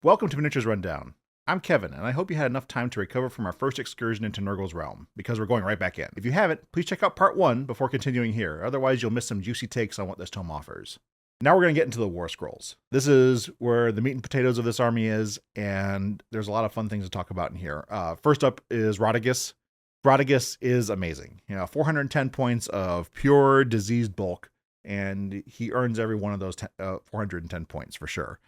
Welcome to Miniatures Rundown. I'm Kevin, and I hope you had enough time to recover from our first excursion into Nurgle's realm, because we're going right back in. If you haven't, please check out part 1 before continuing here, otherwise you'll miss some juicy takes on what this tome offers. Now we're going to get into the War Scrolls. This is where the meat and potatoes of this army is, and there's a lot of fun things to talk about in here. First up is Rotigus. Rotigus is amazing. 410 points of pure diseased bulk, and he earns every one of those 410 points for sure.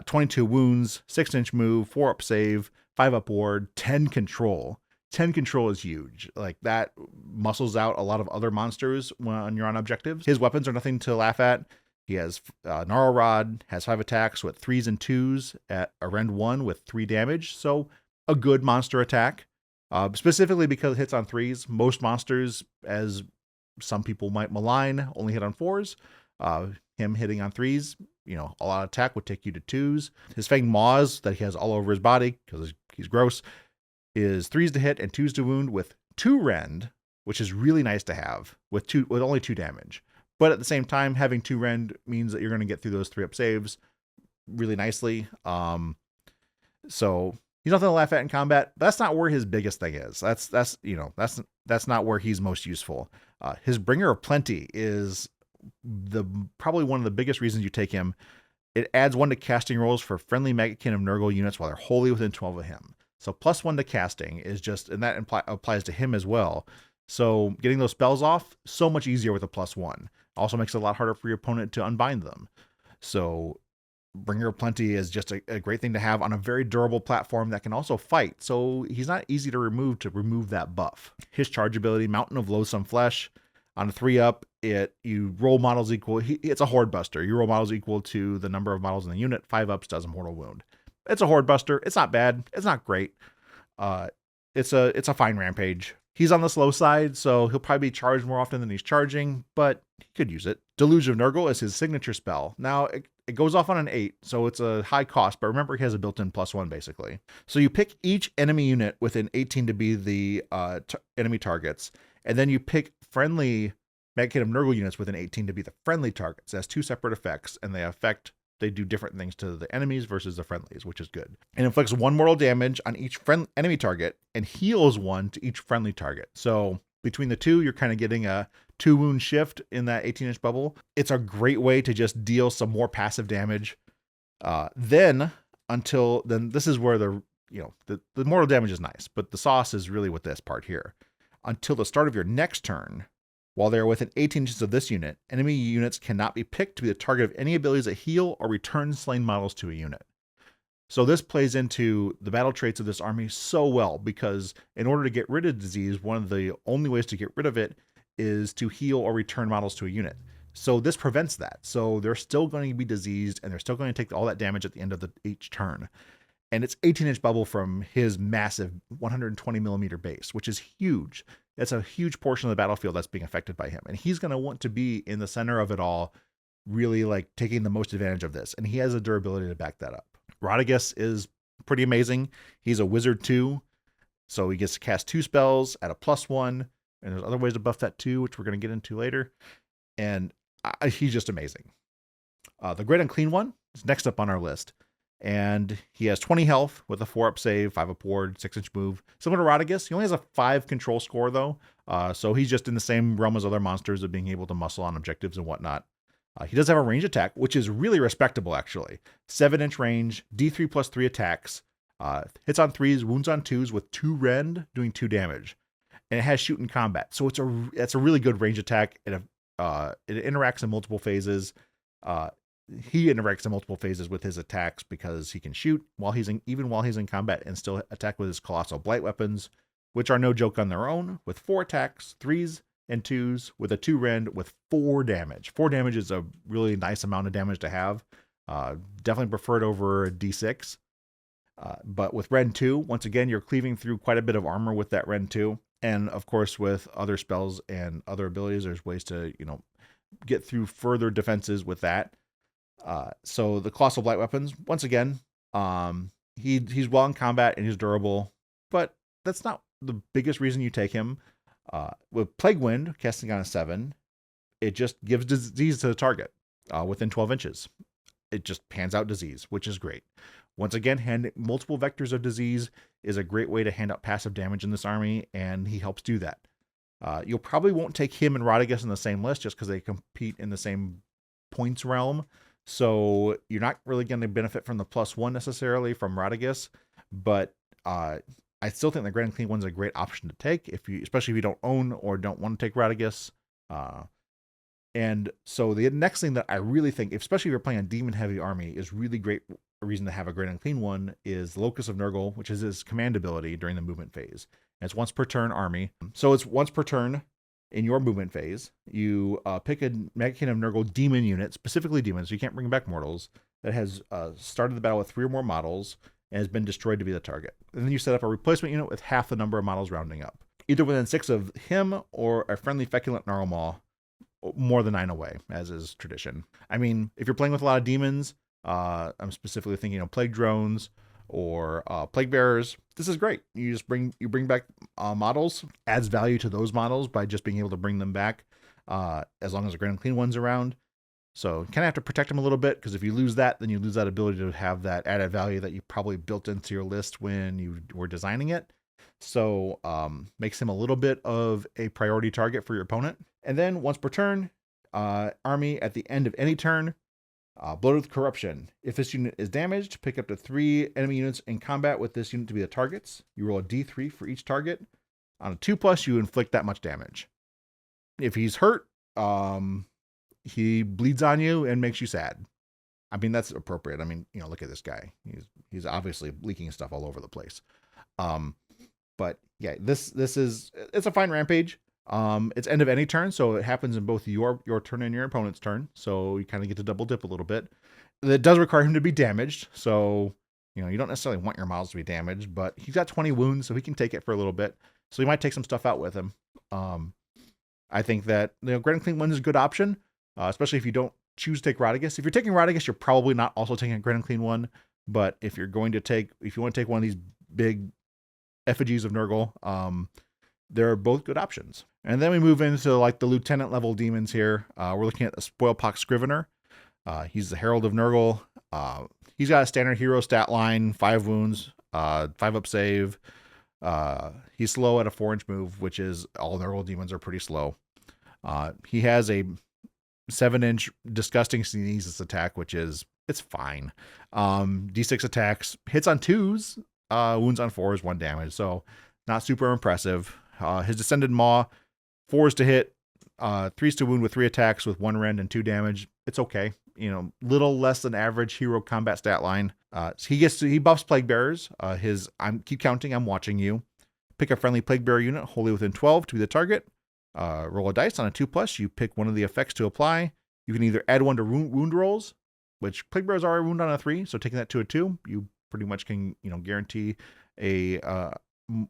22 wounds, 6-inch move, 4-up save, 5-up ward, 10 control. 10 control is huge. Like, that muscles out a lot of other monsters when you're on objectives. His weapons are nothing to laugh at. He has Gnarl Rod, has 5 attacks with 3s and 2s at a rend 1 with 3 damage, so a good monster attack. Specifically because it hits on 3s. Most monsters, as some people might malign, only hit on 4s. Him hitting on 3s, a lot of attack would take you to 2s. His fanged maws that he has all over his body, because he's gross, is 3s to hit and 2s to wound with 2 rend, which is really nice to have, with only 2 damage. But at the same time, having 2 rend means that you're going to get through those 3-up saves really nicely. So he's nothing to laugh at in combat, but that's not where his biggest thing is. That's not where he's most useful. His Bringer of Plenty is probably one of the biggest reasons you take him. It adds 1 to casting rolls for friendly Maggotkin of Nurgle units while they're wholly within 12 of him. So +1 to casting is just, and that applies to him as well. So getting those spells off, so much easier with a +1. Also makes it a lot harder for your opponent to unbind them. So Bringer of Plenty is just a great thing to have on a very durable platform that can also fight. So he's not easy to remove that buff. His charge ability, Mountain of Loathsome Flesh, on a 3-up, you roll models equal. It's a Horde Buster. You roll models equal to the number of models in the unit. 5-ups does a mortal wound. It's a Horde Buster. It's not bad. It's not great. It's a fine rampage. He's on the slow side, so he'll probably be charged more often than he's charging, but he could use it. Deluge of Nurgle is his signature spell. Now, it goes off on an 8, so it's a high cost, but remember he has a built-in +1, basically. So you pick each enemy unit within 18 to be the enemy targets, and then you pick friendly Maggotkin of Nurgle units within 18 to be the friendly targets. It has 2 separate effects, and they do different things to the enemies versus the friendlies, which is good. It inflicts 1 mortal damage on each enemy target and heals 1 to each friendly target. So between the two, you're kind of getting a 2 wound shift in that 18-inch bubble. It's a great way to just deal some more passive damage. Then this is where the mortal damage is nice, but the sauce is really with this part here. Until the start of your next turn, while they are within 18 inches of this unit, enemy units cannot be picked to be the target of any abilities that heal or return slain models to a unit. So this plays into the battle traits of this army so well, because in order to get rid of disease, one of the only ways to get rid of it is to heal or return models to a unit. So this prevents that. So they're still going to be diseased, and they're still going to take all that damage at the end of each turn. And it's 18-inch bubble from his massive 120 millimeter base, which is huge. It's a huge portion of the battlefield that's being affected by him. And he's going to want to be in the center of it all, really like taking the most advantage of this. And he has a durability to back that up. Rotigus is pretty amazing. He's a wizard too. So he gets to cast 2 spells at a +1. And there's other ways to buff that too, which we're going to get into later. And he's just amazing. The Great Unclean One is next up on our list. And he has 20 health with a 4-up save, 5-up ward, 6-inch move. Similar to Rotigus, he only has a 5 control score though. So he's just in the same realm as other monsters of being able to muscle on objectives and whatnot. He does have a range attack, which is really respectable actually. 7-inch range, D3 plus 3 attacks. Hits on 3s, wounds on 2s with 2 rend, doing 2 damage. And it has shoot in combat. So it's a really good range attack. It interacts in multiple phases. He interacts in multiple phases with his attacks because he can shoot even while he's in combat and still attack with his colossal blight weapons, which are no joke on their own, with 4 attacks, 3s and 2s, with a 2 rend with 4 damage. 4 damage is a really nice amount of damage to have. Definitely preferred over a D6. But with rend 2, once again, you're cleaving through quite a bit of armor with that rend 2. And of course, with other spells and other abilities, there's ways to, get through further defenses with that. So the colossal blight weapons, once again, he's well in combat and he's durable, but that's not the biggest reason you take him. With Plague Wind, casting on a 7, it just gives disease to the target within 12 inches. it just hands out disease, which is great. Once again, multiple vectors of disease is a great way to hand out passive damage in this army, and he helps do that. You'll probably won't take him and Radagast in the same list just because they compete in the same points realm. So you're not really going to benefit from the +1 necessarily from Radagast, but I still think the Grand and Clean one's a great option to take, especially if you don't own or don't want to take Radagast. And so the next thing that I really think, especially if you're playing a demon heavy army, is really great reason to have a Grand and Clean one is the Locus of Nurgle, which is his command ability during the movement phase. And it's once per turn army. So it's once per turn in your movement phase. You pick a Maggotkin of Nurgle demon unit, specifically demons, so you can't bring back mortals, that has started the battle with 3 or more models and has been destroyed to be the target. And then you set up a replacement unit with half the number of models rounding up, either within 6 of him or a friendly feculent Gnarlmaw, more than 9 away, as is tradition. I mean, if you're playing with a lot of demons, I'm specifically thinking Plague Drones or Plague Bearers, this is great. You bring back models, adds value to those models by just being able to bring them back, as long as the Grand and Clean one's around. So you kind of have to protect them a little bit, because if you lose that, then you lose that ability to have that added value that you probably built into your list when you were designing it. So makes him a little bit of a priority target for your opponent. And then once per turn, army at the end of any turn, Bloated with Corruption. If this unit is damaged, pick up to 3 enemy units in combat with this unit to be the targets. You roll a d3 for each target. On a 2+, you inflict that much damage. If he's hurt, he bleeds on you and makes you sad. I mean, that's appropriate. I mean, look at this guy. He's obviously leaking stuff all over the place. But yeah, it's a fine rampage. It's end of any turn, so it happens in both your turn and your opponent's turn. So you kind of get to double dip a little bit. It does require him to be damaged, so you don't necessarily want your models to be damaged, but he's got 20 wounds, so he can take it for a little bit. So you might take some stuff out with him. I think that Grand and Clean one is a good option, especially if you don't choose to take Radagast. If you're taking Radagast, you're probably not also taking a Grand and Clean one. But if you want to take one of these big effigies of Nurgle, they're both good options. And then we move into like the lieutenant level demons here. We're looking at the Spoilpox Scrivener. He's the Herald of Nurgle. He's got a standard hero stat line, 5 wounds, 5 up save. He's slow at a 4-inch move, which is all Nurgle demons are pretty slow. He has a 7-inch disgusting sneezes attack, it's fine. D6 attacks, hits on 2s, wounds on 4s, 1 damage. So not super impressive. His Descended Maw, 4s to hit, 3s to wound with 3 attacks with 1 rend and 2 damage. It's okay. Little less than average hero combat stat line. He buffs Plague Bearers. Keep counting, I'm watching you. Pick a friendly Plague Bearer unit wholly within 12 to be the target. Roll a dice on a 2+. You pick one of the effects to apply. You can either add 1 to wound rolls, which Plague Bearers are a wound on a 3, so taking that to a 2, you pretty much can guarantee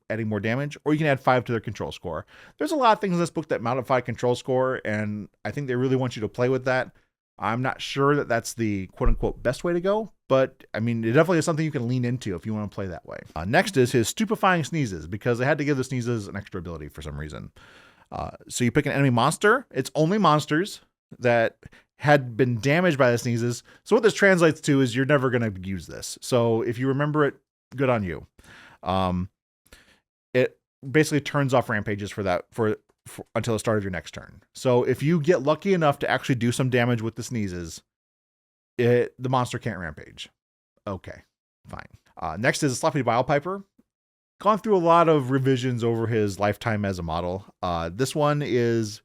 adding more damage, or you can add 5 to their control score. There's a lot of things in this book that modify control score, and I think they really want you to play with that. I'm not sure that that's the quote-unquote best way to go, but I mean, it definitely is something you can lean into if you want to play that way. Next is his Stupefying Sneezes, because they had to give the sneezes an extra ability for some reason. So you pick an enemy monster. It's only monsters that had been damaged by the sneezes. So what this translates to is you're never going to use this. So if you remember it, good on you. It basically turns off rampages for until the start of your next turn. So if you get lucky enough to actually do some damage with the sneezes, the monster can't rampage. Okay, fine. Next is Sloppy Bile Piper. Gone through a lot of revisions over his lifetime as a model. This one is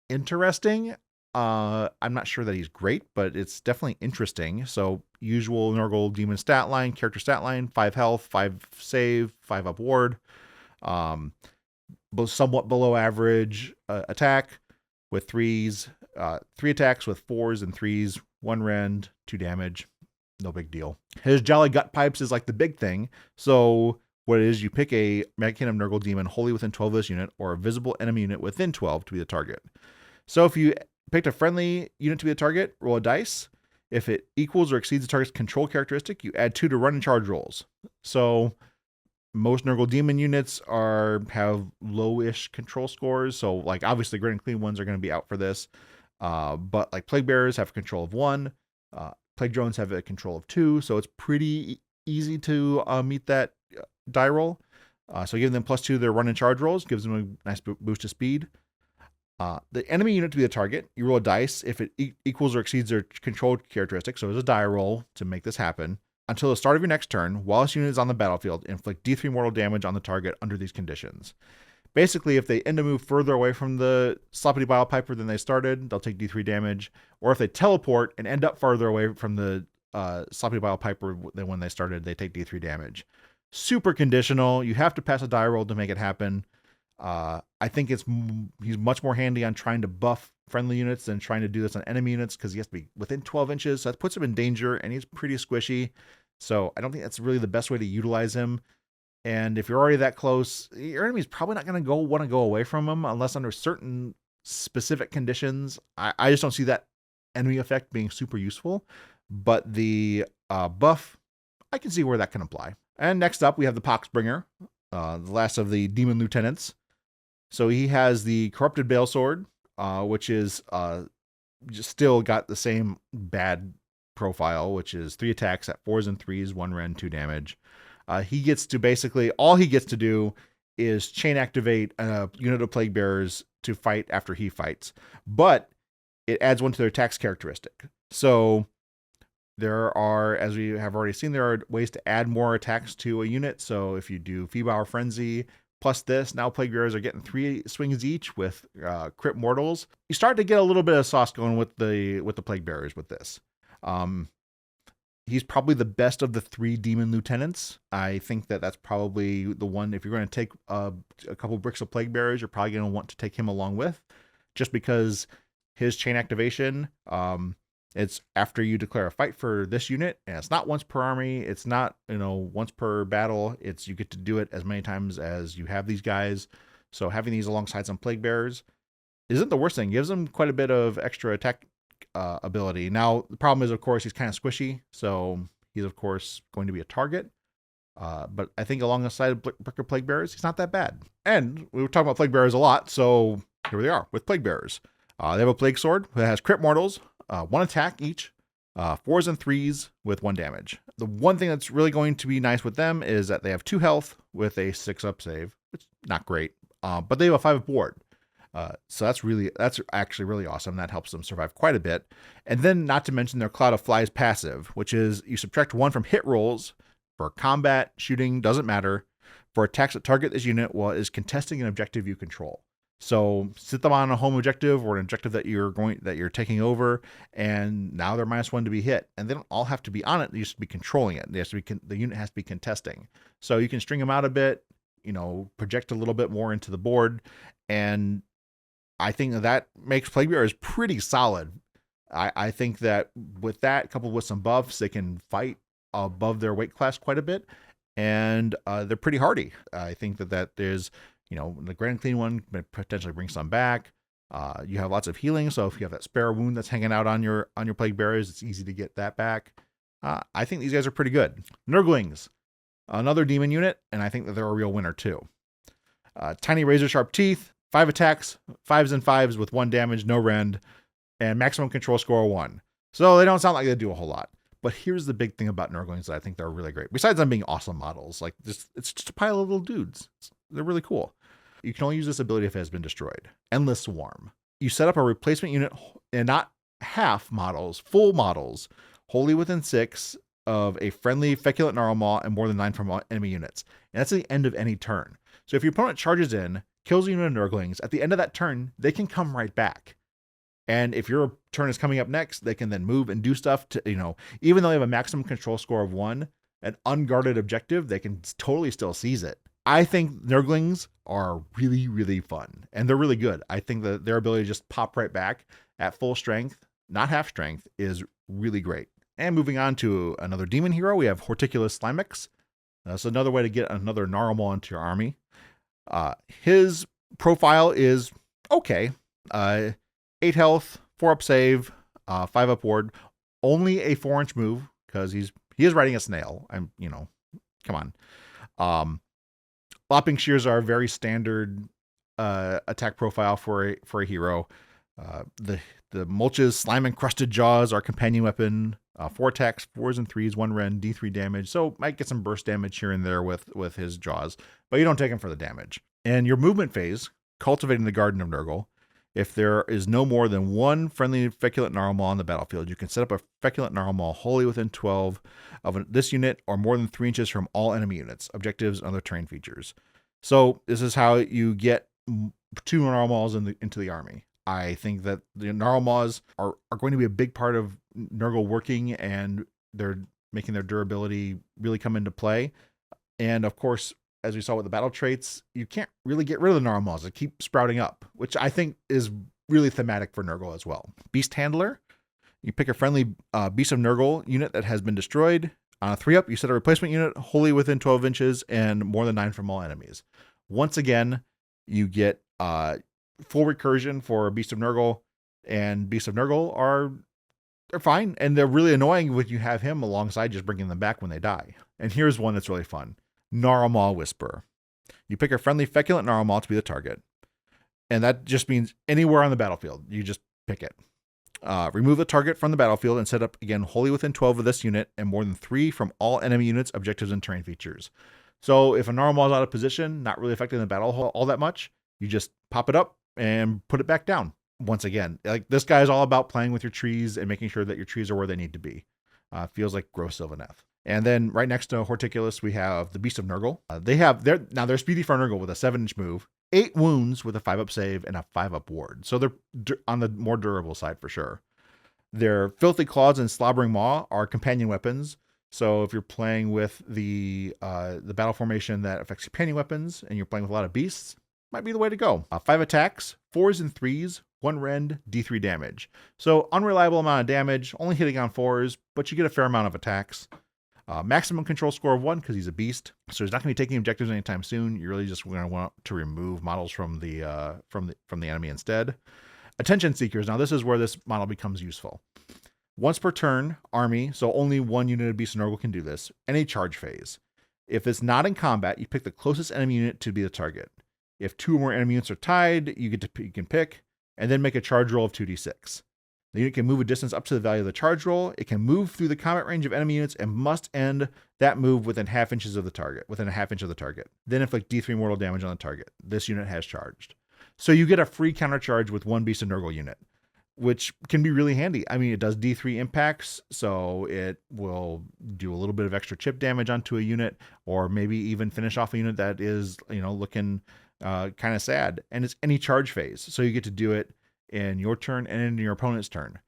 interesting. I'm not sure that he's great, but it's definitely interesting. So usual Nurgle demon stat line, character stat line, 5 health, 5 save, 5 up ward. Somewhat below average attack with 3s, 3 attacks with 4s and 3s, 1 rend, 2 damage. No big deal. His Jolly Gut Pipes is like the big thing. So what it is, you pick a Maggotkin of Nurgle demon wholly within 12 of this unit, or a visible enemy unit within 12 to be the target. So if you picked a friendly unit to be the target, roll a dice. If it equals or exceeds the target's control characteristic, you add 2 to run and charge rolls. So most Nurgle demon units have low-ish control scores. So like obviously Grand and Clean ones are going to be out for this. But like Plague Bearers have control of 1. Plague drones have a control of 2, so it's pretty easy to meet that die roll. So giving them +2 their run and charge rolls gives them a nice boost of speed. The enemy unit to be the target, you roll a dice if it equals or exceeds their controlled characteristic. So there's a die roll to make this happen. Until the start of your next turn, while this unit is on the battlefield, inflict D3 mortal damage on the target under these conditions. Basically, if they end to move further away from the Sloppity Bile Piper than they started, they'll take D3 damage. Or if they teleport and end up farther away from the Sloppity Bile Piper than when they started, they take D3 damage. Super conditional. You have to pass a die roll to make it happen. I think he's much more handy on trying to buff friendly units than trying to do this on enemy units, because he has to be within 12 inches. So that puts him in danger, and he's pretty squishy. So I don't think that's really the best way to utilize him. And if you're already that close, your enemy's probably not going to want to go away from him unless under certain specific conditions. I just don't see that enemy effect being super useful. But the buff, I can see where that can apply. And next up, we have the Poxbringer, the last of the Demon Lieutenants. So he has the Corrupted Bale Sword, which is just still got the same bad profile, which is 3 attacks at 4s and 3s, 1 rend, 2 damage. He gets to basically, all he gets to do is chain activate a unit of Plague Bearers to fight after he fights. But it adds 1 to their attacks characteristic. So there are, as we have already seen, there are ways to add more attacks to a unit. So if you do Febile Frenzy plus this, now Plague Bearers are getting 3 swings each with crit mortals. You start to get a little bit of sauce going with the Plague Bearers with this. He's probably the best of the 3 Demon Lieutenants. I think that's probably the one, if you're going to take a couple bricks of Plague Bearers, you're probably going to want to take him along with, just because his chain activation, it's after you declare a fight for this unit, and it's not once per army, it's not, once per battle, it's you get to do it as many times as you have these guys. So having these alongside some Plague Bearers isn't the worst thing. It gives them quite a bit of extra attack ability. Now, the problem is, of course, he's kind of squishy, so he's, of course, going to be a target. But I think alongside Brick of Plague Bearers, he's not that bad. And we were talking about Plague Bearers a lot, so here they are with Plague Bearers. They have a Plague Sword that has crit mortals, 1 attack each, 4s and 3s with 1 damage. The one thing that's really going to be nice with them is that they have 2 health with a 6-up save, which is not great, but they have a 5-up ward. So that's actually really awesome. That helps them survive quite a bit. And then, not to mention their Cloud of Flies passive, which is you subtract 1 from hit rolls for combat, shooting, doesn't matter, for attacks that target this unit while it is contesting an objective you control. So sit them on a home objective or an objective that you're taking over, and now they're -1 to be hit. And they don't all have to be on it; they just be controlling it. The unit has to be contesting. So you can string them out a bit, project a little bit more into the board, and I think that makes Plague Bearers pretty solid. I think that with that, coupled with some buffs, they can fight above their weight class quite a bit, and they're pretty hardy. I think that there's, the Grand Clean one potentially brings some back. You have lots of healing, so if you have that spare wound that's hanging out on your Plague Bearers, it's easy to get that back. I think these guys are pretty good. Nurglings, another demon unit, and I think that they're a real winner too. Tiny razor sharp teeth, 5 attacks, 5s and 5s with 1 damage, no rend, and maximum control score 1. So they don't sound like they do a whole lot. But here's the big thing about Nurglings that I think they're really great. Besides them being awesome models, it's just a pile of little dudes. They're really cool. You can only use this ability if it has been destroyed. Endless Swarm. You set up a replacement unit, and not half models, full models, wholly within 6 of a friendly Feculent Gnarlmaw and more than 9 from enemy units. And that's at the end of any turn. So if your opponent charges in, kills a unit of Nurglings, at the end of that turn, they can come right back. And if your turn is coming up next, they can then move and do stuff to, even though they have a maximum control score of 1, an unguarded objective, they can totally still seize it. I think Nurglings are really, really fun, and they're really good. I think that their ability to just pop right back at full strength, not half strength, is really great. And moving on to another demon hero, we have Horticulus Slimix. That's another way to get another Gnarlmaw into your army. His profile is okay. 8 health, 4-up save, 5-up ward, only a 4-inch move because he is riding a snail. Come on. Lopping shears are a very standard attack profile for a hero. The Mulch's slime encrusted jaws are companion weapon. 4 attacks, 4s and 3s, 1 rend, D3 damage. So might get some burst damage here and there with his jaws, but you don't take him for the damage. And your movement phase, cultivating the Garden of Nurgle. If there is no more than 1 friendly feculent Gnarl on the battlefield, you can set up a feculent Gnarl wholly within 12 of this unit or more than 3 inches from all enemy units, objectives, and other terrain features. So this is how you get 2 Gnarl into the army. I think that the Gnarl are going to be a big part of Nurgle working, and they're making their durability really come into play. And of course, as we saw with the battle traits, you can't really get rid of the Gnarl They keep sprouting up, which I think is really thematic for Nurgle as well. Beast Handler, you pick a friendly Beast of Nurgle unit that has been destroyed. On a 3-up, you set a replacement unit wholly within 12 inches and more than 9 from all enemies. Once again, you get full recursion for Beast of Nurgle, and Beasts of Nurgle they're fine, and they're really annoying when you have him alongside just bringing them back when they die. And here's one that's really fun. Gnarl Whisperer. You pick a friendly feculent Gnarl to be the target, and that just means anywhere on the battlefield. You just pick it. Remove the target from the battlefield and set up again wholly within 12 of this unit and more than 3 from all enemy units, objectives, and terrain features. So if a Gnarl is out of position, not really affecting the battle all that much, you just pop it up and put it back down. Once again, like, this guy is all about playing with your trees and making sure that your trees are where they need to be. Feels like Gross Sylvaneth. And then right next to Horticulus, we have the Beast of Nurgle. They're speedy for Nurgle with a 7-inch move, 8 wounds with a 5-up save and a 5-up ward. So they're on the more durable side for sure. Their Filthy Claws and Slobbering Maw are companion weapons. So if you're playing with the battle formation that affects companion weapons and you're playing with a lot of beasts, might be the way to go. 5 attacks, 4s and 3s, 1 rend, D3 damage. So unreliable amount of damage, only hitting on 4s, but you get a fair amount of attacks. Maximum control score of 1 because he's a beast, so he's not going to be taking objectives anytime soon. You're really just going to want to remove models from the enemy instead. Attention Seekers. Now this is where this model becomes useful. Once per turn, army, so only 1 unit of Beast of Nurgle can do this. Any charge phase. If it's not in combat, you pick the closest enemy unit to be the target. If 2 or more enemy units are tied, you can pick, and then make a charge roll of 2d6. The unit can move a distance up to the value of the charge roll. It can move through the combat range of enemy units and must end that move within a half inch of the target. Then inflict D3 mortal damage on the target. This unit has charged. So you get a free counter charge with 1 Beast of Nurgle unit, which can be really handy. I mean, it does D3 impacts, so it will do a little bit of extra chip damage onto a unit, or maybe even finish off a unit that is, looking kind of sad. And it's any charge phase, so you get to do it in your turn and in your opponent's turn.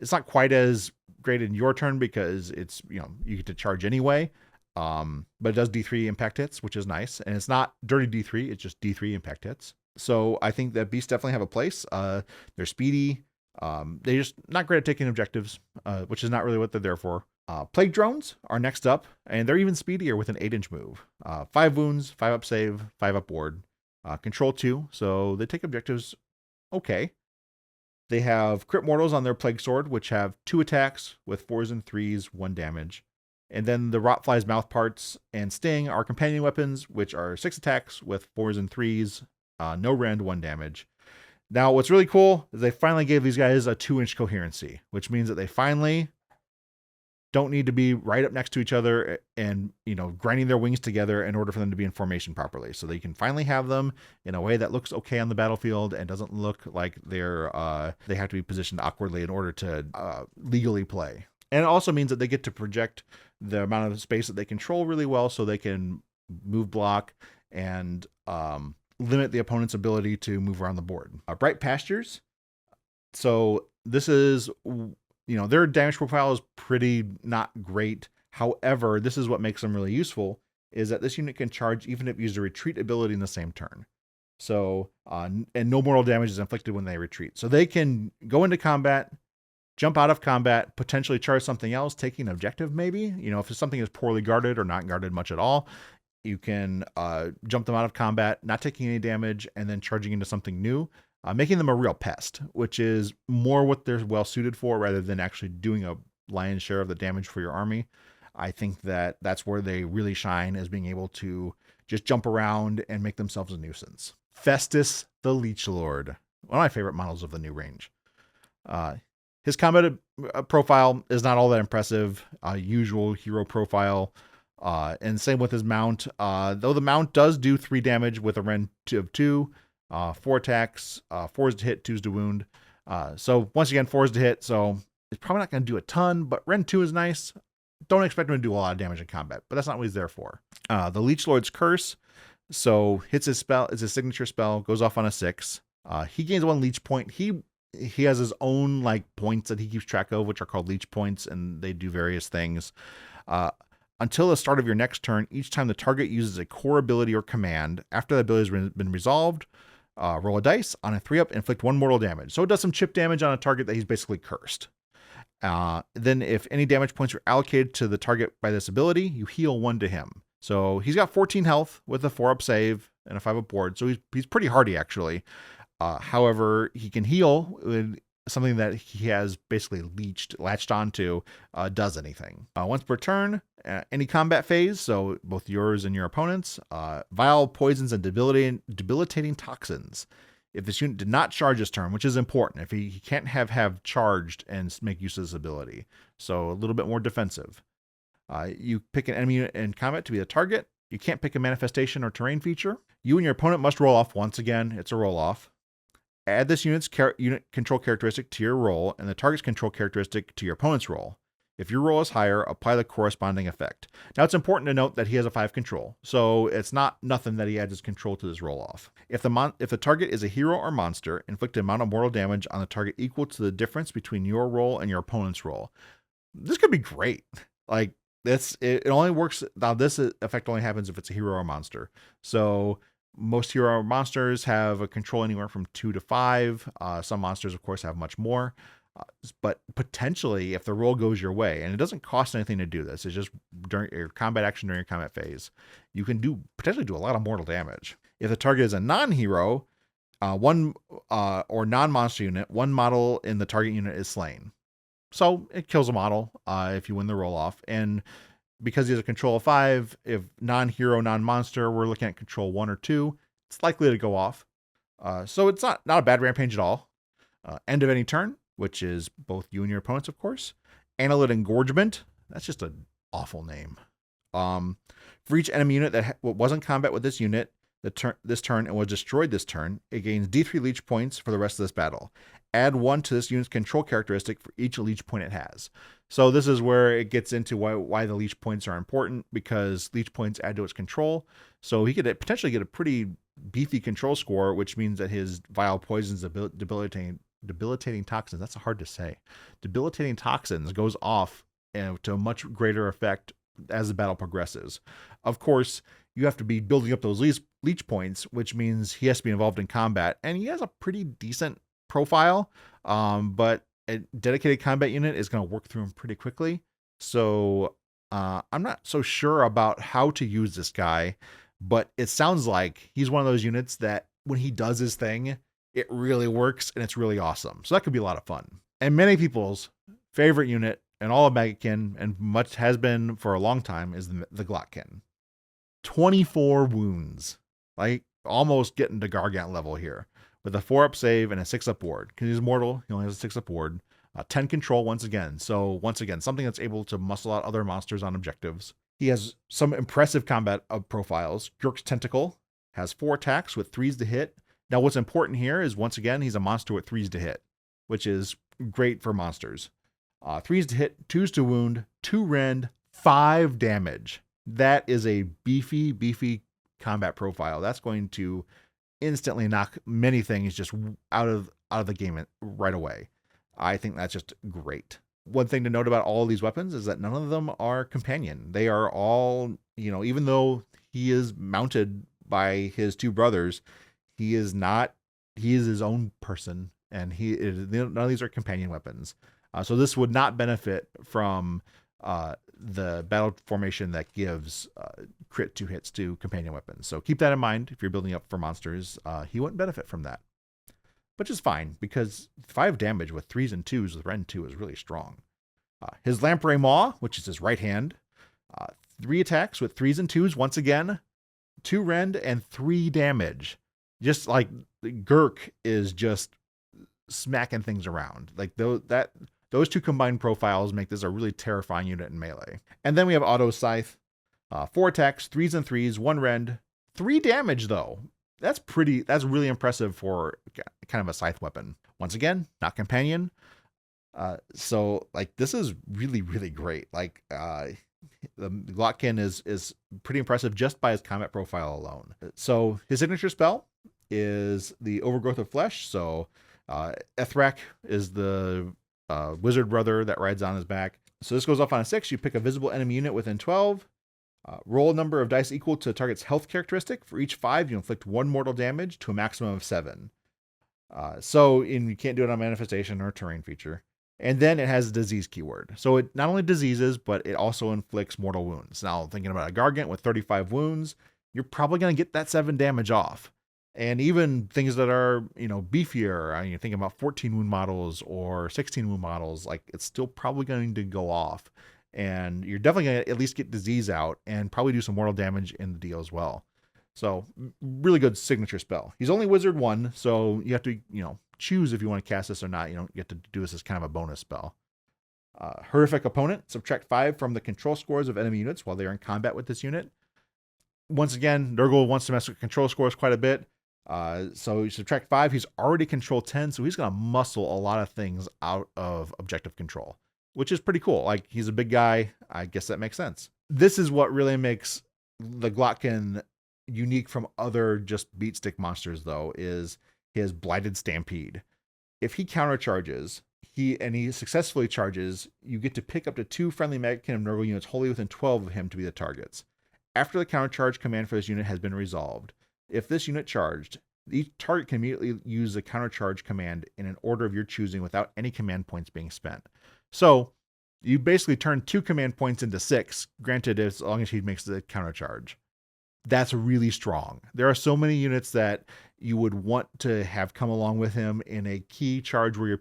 It's not quite as great in your turn because it's, you get to charge anyway. But it does D3 impact hits, which is nice. And it's not dirty D3, it's just D3 impact hits. So I think that beasts definitely have a place. They're speedy. They're just not great at taking objectives, which is not really what they're there for. Plague drones are next up, and they're even speedier with an 8-inch move. 5 wounds, 5-up save, 5-up ward. Control 2, so they take objectives okay. They have crit mortals on their plague sword, which have 2 attacks with 4s and 3s, 1 damage. And then the Rotfly's mouth parts and sting are companion weapons, which are 6 attacks with 4s and 3s, no rend, 1 damage. Now, what's really cool is they finally gave these guys a 2-inch coherency, which means that they finally don't need to be right up next to each other and, grinding their wings together in order for them to be in formation properly. So they can finally have them in a way that looks okay on the battlefield and doesn't look like they have to be positioned awkwardly in order to legally play. And it also means that they get to project the amount of space that they control really well, so they can move, block, and limit the opponent's ability to move around the board. Bright Pastures. So this is, their damage profile is pretty not great. However, this is what makes them really useful, is that this unit can charge even if you use a retreat ability in the same turn. So, and no mortal damage is inflicted when they retreat. So they can go into combat, jump out of combat, potentially charge something else, taking an objective maybe. If something is poorly guarded or not guarded much at all, you can jump them out of combat, not taking any damage, and then charging into something new. Making them a real pest, which is more what they're well suited for rather than actually doing a lion's share of the damage for your army. I think that that's where they really shine, as being able to just jump around and make themselves a nuisance. Festus the Leech Lord, one of my favorite models of the new range. His combat profile is not all that impressive. Usual hero profile. And same with his mount. Though the mount does do 3 damage with a Rend of 2, 4 attacks, 4s to hit, 2s to wound. So once again, 4s to hit. So it's probably not going to do a ton, but Rend 2 is nice. Don't expect him to do a lot of damage in combat, but that's not what he's there for. The Leech Lord's Curse. So hits his spell, it's his signature spell, goes off on a 6. He gains 1 leech point. He has his own like points that he keeps track of, which are called leech points, and they do various things. Until the start of your next turn, each time the target uses a core ability or command, after the ability has been resolved, roll a dice on a 3-up, inflict 1 mortal damage. So it does some chip damage on a target that he's basically cursed. Then if any damage points are allocated to the target by this ability, you heal 1 to him. So he's got 14 health with a 4-up save and a 5-up board. So he's pretty hardy, actually. However, he can heal with something that he has basically latched onto, does anything. Once per turn, any combat phase, so both yours and your opponent's, vile poisons and debilitating toxins. If this unit did not charge this turn, which is important, if he can't have charged and make use of this ability. So a little bit more defensive. You pick an enemy unit in combat to be the target. You can't pick a manifestation or terrain feature. You and your opponent must roll off once again. It's a roll off. Add this unit's unit control characteristic to your roll and the target's control characteristic to your opponent's roll. If your roll is higher, apply the corresponding effect. Now, it's important to note that he has a 5 control, so it's not nothing that he adds his control to this roll off. If the target is a hero or monster, inflict an amount of mortal damage on the target equal to the difference between your roll and your opponent's roll. This could be great. Like, it only works. Now, this effect only happens if it's a hero or monster. So most hero or monsters have a control anywhere from 2 to 5. Some monsters, of course, have much more. But potentially, if the roll goes your way, and it doesn't cost anything to do this, it's just during your combat action during your combat phase, you can potentially do a lot of mortal damage. If the target is a non-hero, or non-monster unit, 1 model in the target unit is slain. So it kills a model if you win the roll off. And because he has a control of 5, if non-hero, non-monster, we're looking at control 1 or 2, it's likely to go off. So it's not a bad rampage at all. End of any turn, which is both you and your opponents, of course. Annelid Engorgement, that's just an awful name. For each enemy unit that was in combat with this unit this turn and was destroyed this turn, it gains D3 leech points for the rest of this battle. Add 1 to this unit's control characteristic for each leech point it has. So this is where it gets into why the leech points are important, because leech points add to its control. So he could potentially get a pretty beefy control score, which means that his vile poisons, debilitating toxins, that's hard to say. Debilitating toxins goes off to a much greater effect as the battle progresses. Of course, you have to be building up those leech points, which means he has to be involved in combat, and he has a pretty decent profile, but a dedicated combat unit is going to work through him pretty quickly. So I'm not so sure about how to use this guy, but it sounds like he's one of those units that when he does his thing, it really works and it's really awesome. So that could be a lot of fun. And many people's favorite unit in all of Maggotkin, and much has been for a long time, is the Glotkin. 24 wounds, like almost getting to Gargant level here, with a 4-up save and a 6-up board. Because he's mortal, he only has a 6-up board. 10 control once again. So once again, something that's able to muscle out other monsters on objectives. He has some impressive combat profiles. Gurk's Tentacle has 4 attacks with 3s to hit. Now what's important here is, once again, he's a monster with 3s to hit, which is great for monsters. 3s to hit, 2s to wound, 2 rend, 5 damage. That is a beefy combat profile. That's going to instantly knock many things just out of the game right away. I think that's just great. One thing to note about all of these weapons is that none of them are companion. They are all, even though he is mounted by his 2 brothers, he is his own person, and none of these are companion weapons. So this would not benefit from the battle formation that gives crit 2 hits to companion weapons. So keep that in mind if you're building up for monsters. He wouldn't benefit from that, which is fine, because 5 damage with 3s and 2s with Rend 2 is really strong. His Lamprey Maw, which is his right hand, 3 attacks with 3s and 2s once again, 2 Rend and 3 damage. Just like Gurk is just smacking things around. Like those two combined profiles make this a really terrifying unit in melee. And then we have Auto Scythe, 4 attacks, 3s and 3s, 1 rend, 3 damage though. That's really impressive for kind of a scythe weapon. Once again, not companion. So like this is really, really great. Like the Maggotkin is pretty impressive just by his combat profile alone. So his signature spell is the Overgrowth of Flesh. So Ethrak is the wizard brother that rides on his back. So this goes off on a 6. You pick a visible enemy unit within 12. Roll a number of dice equal to the target's health characteristic. For each 5, you inflict 1 mortal damage to a maximum of 7. You can't do it on manifestation or terrain feature. And then it has a disease keyword. So it not only diseases, but it also inflicts mortal wounds. Now, thinking about a Gargant with 35 wounds, you're probably going to get that 7 damage off. And even things that are, beefier, you're thinking about 14 wound models or 16 wound models, like it's still probably going to go off. And you're definitely going to at least get disease out and probably do some mortal damage in the deal as well. So really good signature spell. He's only wizard 1, so you have to, choose if you want to cast this or not. You don't get to do this as kind of a bonus spell. Horrific opponent, subtract 5 from the control scores of enemy units while they are in combat with this unit. Once again, Nurgle wants to mess with control scores quite a bit. So you subtract 5, he's already control 10, so he's going to muscle a lot of things out of objective control, which is pretty cool. Like, he's a big guy. I guess that makes sense. This is what really makes the Maggotkin unique from other just beat stick monsters, though, is his Blighted Stampede. If he countercharges, he successfully charges, you get to pick up to 2 friendly Maggotkin of Nurgle units wholly within 12 of him to be the targets. After the countercharge command for this unit has been resolved, if this unit charged, each target can immediately use the countercharge command in an order of your choosing without any command points being spent. So you basically turn 2 command points into 6, granted as long as he makes the countercharge. That's really strong. There are so many units that you would want to have come along with him in a key charge where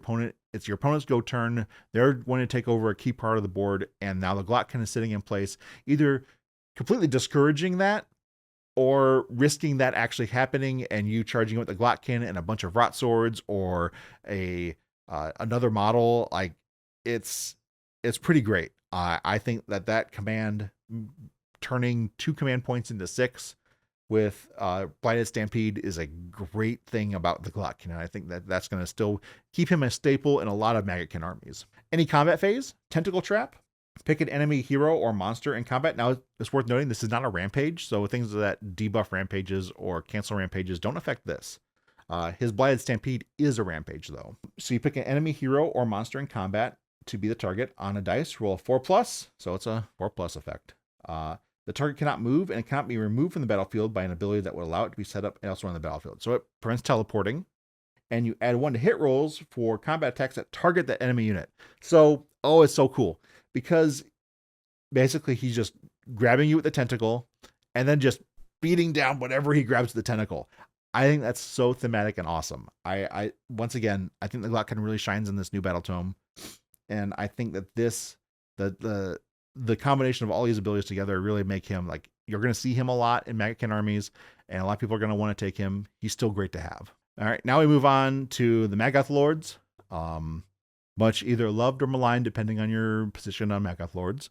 it's your opponent's go turn. They're going to take over a key part of the board, and now the Maggotkin is sitting in place, either completely discouraging that or risking that actually happening and you charging with the Maggotkin and a bunch of rot swords or another model. Like it's pretty great. I think that command, turning 2 command points into 6 with Blighted Stampede, is a great thing about the Maggotkin. And I think that's going to still keep him a staple in a lot of Maggotkin armies. Any combat phase, Tentacle Trap. Pick an enemy hero or monster in combat. Now, it's worth noting this is not a rampage, so things that debuff rampages or cancel rampages don't affect this. His Blighted Stampede is a rampage, though. So you pick an enemy hero or monster in combat to be the target on a dice. Roll a 4+, so it's a 4+ effect. The target cannot move, and it cannot be removed from the battlefield by an ability that would allow it to be set up elsewhere on the battlefield. So it prevents teleporting, and you add 1 to hit rolls for combat attacks that target that enemy unit. So, it's so cool. Because basically he's just grabbing you with the tentacle and then just beating down whatever he grabs with the tentacle. I think that's so thematic and awesome. I once again, I think the Maggotkin really shines in this new battle tome. And I think that the combination of all these abilities together really make him, like, you're going to see him a lot in Maggotkin armies, and a lot of people are going to want to take him. He's still great to have. All right, now we move on to the Maggoth Lords. Much either loved or maligned, depending on your position on Maggoth Lords.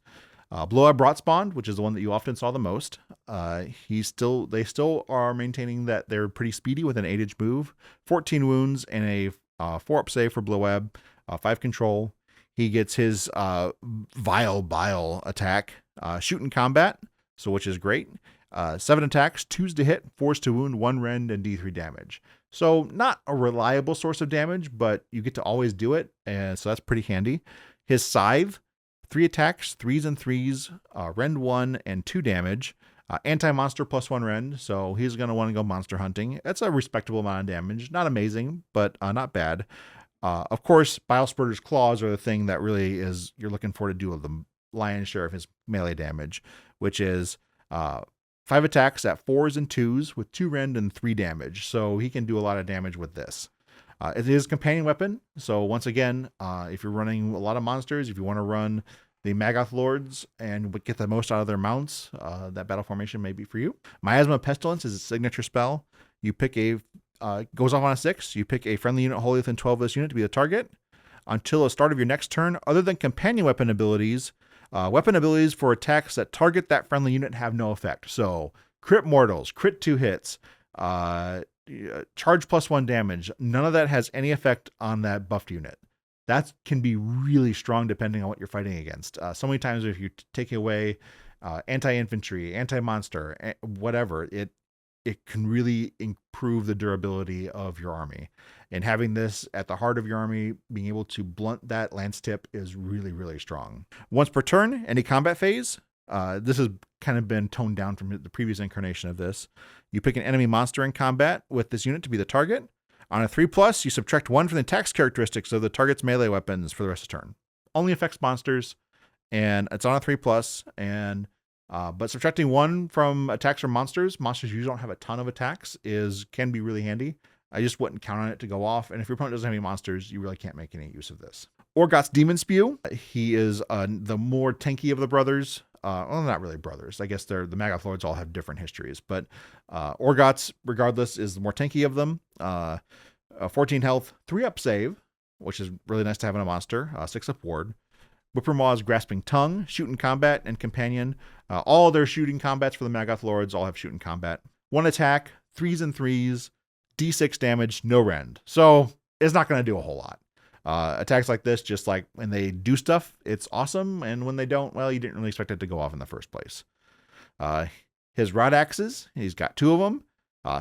Blood Brotspawn, which is the one that you often saw the most. They still are maintaining that they're pretty speedy with an 8-inch move, 14 wounds, and a 4-up save for Blowab, 5 control. He gets his Vile Bile attack, shoot in combat, so which is great. 7 attacks, 2s to hit, 4s to wound, 1 rend, and D3 damage. So not a reliable source of damage, but you get to always do it, and so that's pretty handy. His Scythe, 3 attacks, 3s and 3s, rend 1, and 2 damage. Anti-monster +1 rend, so he's going to want to go monster hunting. That's a respectable amount of damage. Not amazing, but not bad. Of course, Bilespurter's Claws are the thing that really is you're looking for to do the lion's share of his melee damage, which is 5 attacks at 4s and 2s with 2 rend and 3 damage. So he can do a lot of damage with this. It is a companion weapon. So once again, if you're running a lot of monsters, if you want to run the Maggoth Lords and get the most out of their mounts, that battle formation may be for you. Miasma of Pestilence is a signature spell. You pick a goes off on a 6. You pick a friendly unit wholly within 12 of this unit to be the target. Until the start of your next turn, other than companion weapon abilities for attacks that target that friendly unit have no effect. So crit mortals, crit 2 hits, charge +1 damage. None of that has any effect on that buffed unit. That can be really strong depending on what you're fighting against. So many times if you take away anti-infantry, anti-monster, whatever, it can really improve the durability of your army. And having this at the heart of your army, being able to blunt that lance tip is really, really strong. Once per turn, any combat phase, this has kind of been toned down from the previous incarnation of this. You pick an enemy monster in combat with this unit to be the target. On a 3+, you subtract 1 from the attacks characteristics of the target's melee weapons for the rest of the turn. Only affects monsters, and it's on a 3+, and but subtracting 1 from attacks from monsters usually don't have a ton of attacks, can be really handy. I just wouldn't count on it to go off, and if your opponent doesn't have any monsters, you really can't make any use of this. Orgoth's Demon Spew. He is the more tanky of the brothers. Well, not really brothers. I guess the Maggoth Lords all have different histories, but Orgoth's, regardless, is the more tanky of them. 14 health, 3-up save, which is really nice to have in a monster. 6-up ward. Whippermaw's Grasping Tongue, shoot in combat, and companion. All their shooting combats for the Maggoth Lords all have shoot in combat. 1 attack, 3s and 3s, D6 damage, no rend. So it's not going to do a whole lot. Attacks like this, just like when they do stuff, it's awesome. And when they don't, well, you didn't really expect it to go off in the first place. His rod axes, he's got 2 of them.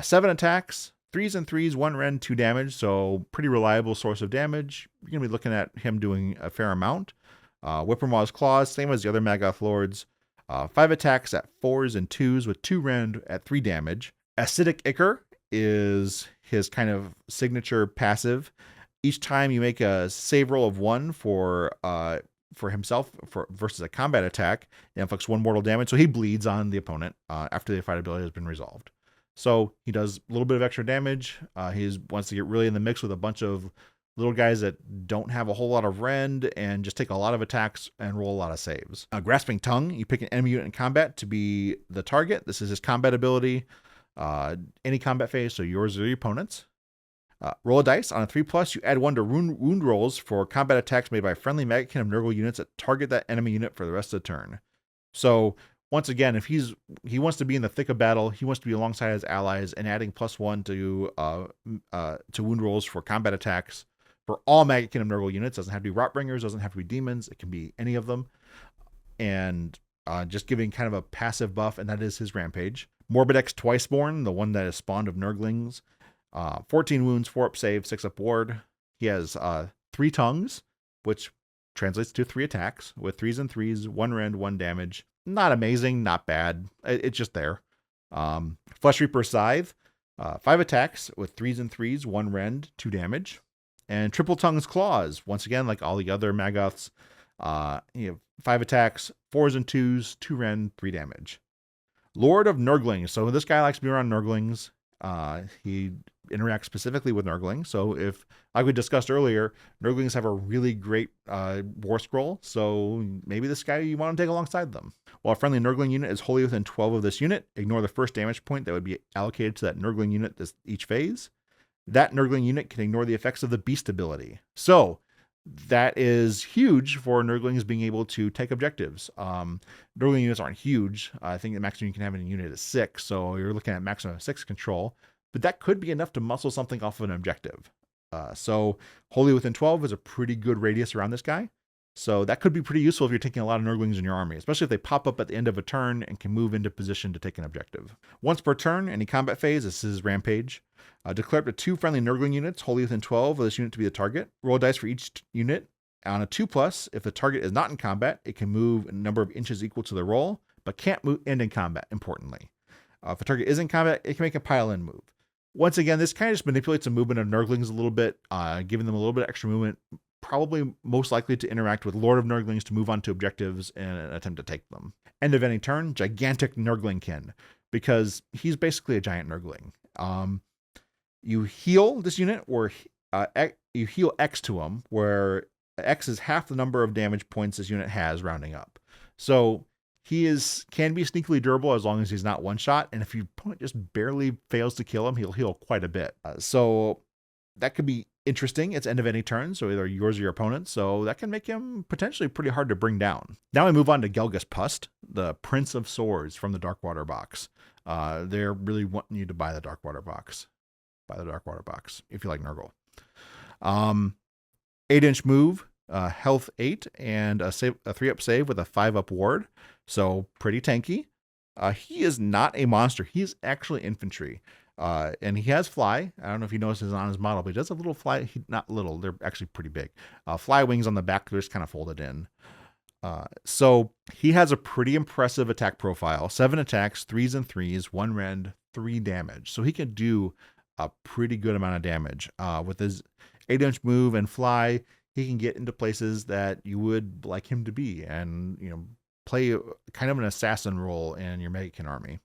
7 attacks, 3s and 3s, 1 rend, 2 damage. So pretty reliable source of damage. You're going to be looking at him doing a fair amount. Whippermaw's Claws, same as the other Maggoth Lords. 5 attacks at 4s and 2s with 2 rend at 3 damage. Acidic Ichor is his kind of signature passive. Each time you make a save roll of 1 for himself versus a combat attack, it inflicts 1 mortal damage. So he bleeds on the opponent after the fight ability has been resolved. So he does a little bit of extra damage. He wants to get really in the mix with a bunch of little guys that don't have a whole lot of rend and just take a lot of attacks and roll a lot of saves. Grasping Tongue, you pick an enemy unit in combat to be the target. This is his combat ability. Any combat phase, so yours or your opponent's. Roll a dice. On a 3+, you add 1 to wound rolls for combat attacks made by friendly Maggotkin of Nurgle units that target that enemy unit for the rest of the turn. So once again, if he wants to be in the thick of battle, he wants to be alongside his allies, and adding +1 to wound rolls for combat attacks for all Maggotkin of Nurgle units. Doesn't have to be Rotbringers, doesn't have to be demons. It can be any of them. And just giving kind of a passive buff, and that is his Rampage. Morbidex Twiceborn, the one that is spawned of Nurglings. 14 wounds, 4-up save, 6-up ward. He has 3 tongues, which translates to 3 attacks with 3s and 3s, 1 rend, 1 damage. Not amazing, not bad. It's just there. Flesh Reaper Scythe, 5 attacks with 3s and 3s, 1 rend, 2 damage. And Triple Tongue's Claws, once again, like all the other Maggoths, 5 attacks, 4s and 2s, 2 rend, 3 damage. Lord of Nurglings. So this guy likes to be around Nurglings. He interacts specifically with Nurglings. So if, like we discussed earlier, Nurglings have a really great Warscroll, so maybe this guy you want to take alongside them. While a friendly Nurgling unit is wholly within 12 of this unit, ignore the first damage point that would be allocated to that Nurgling unit each phase. That Nurgling unit can ignore the effects of the Beast ability. So that is huge for Nurglings being able to take objectives. Nurgling units aren't huge. I think the maximum you can have in a unit is 6, so you're looking at maximum 6 control. But that could be enough to muscle something off of an objective. So wholly within 12 is a pretty good radius around this guy. So that could be pretty useful if you're taking a lot of Nurglings in your army, especially if they pop up at the end of a turn and can move into position to take an objective. Once per turn, any combat phase, this is Rampage. Declare up to 2 friendly Nurgling units wholly within 12 of this unit to be the target. Roll a dice for each unit. On a 2+, if the target is not in combat, it can move a number of inches equal to the roll, but can't end in combat, importantly. If the target is in combat, it can make a pile-in move. Once again, this kind of just manipulates the movement of Nurglings a little bit, giving them a little bit of extra movement, probably most likely to interact with Lord of Nurglings to move on to objectives and attempt to take them. End of any turn, Gigantic Nurglingkin, because he's basically a giant Nurgling. You heal this unit, or you heal X to him, where X is half the number of damage points this unit has, rounding up. So Can be sneakily durable as long as he's not one shot, and if your opponent just barely fails to kill him, he'll heal quite a bit. So that could be interesting. It's end of any turn, so either yours or your opponent's, so that can make him potentially pretty hard to bring down. Now we move on to Gelgus Pust, the Prince of Swords from the Darkwater box. They're really wanting you to buy the Darkwater box. Buy the Darkwater box if you like Nurgle. 8-inch move, health 8, and a 3-up save with a 5-up ward. So pretty tanky. He is not a monster. He is actually infantry. And he has fly. I don't know if you noticed this on his model, but he does a little fly. Not little, they're actually pretty big. Fly wings on the back, they're just kind of folded in. So he has a pretty impressive attack profile. 7 attacks, 3s and 3s, 1 rend, 3 damage. So he can do a pretty good amount of damage. With his 8-inch move and fly, he can get into places that you would like him to be and, play kind of an assassin role in your Maggotkin army.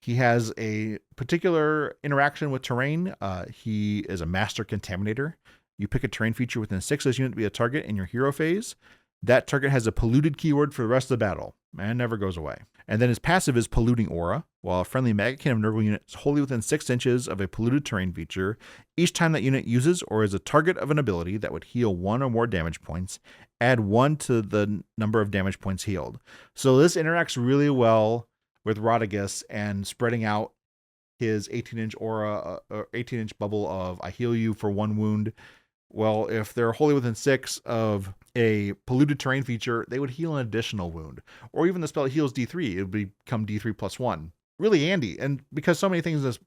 He has a particular interaction with terrain. He is a master contaminator. You pick a terrain feature within 6 of this unit to be a target in your hero phase. That target has a polluted keyword for the rest of the battle and never goes away. And then his passive is Polluting Aura. While a friendly Maggotkin of Nurgle unit is wholly within 6 inches of a polluted terrain feature, each time that unit uses or is a target of an ability that would heal 1 or more damage points, add 1 to the number of damage points healed. So this interacts really well with Rodigus and spreading out his 18-inch aura, or 18-inch bubble of I heal you for 1 wound. Well, if they're wholly within 6 of a polluted terrain feature, they would heal an additional wound. Or even the spell that heals D3, it would become D3 plus 1. Really handy. And because so many things in this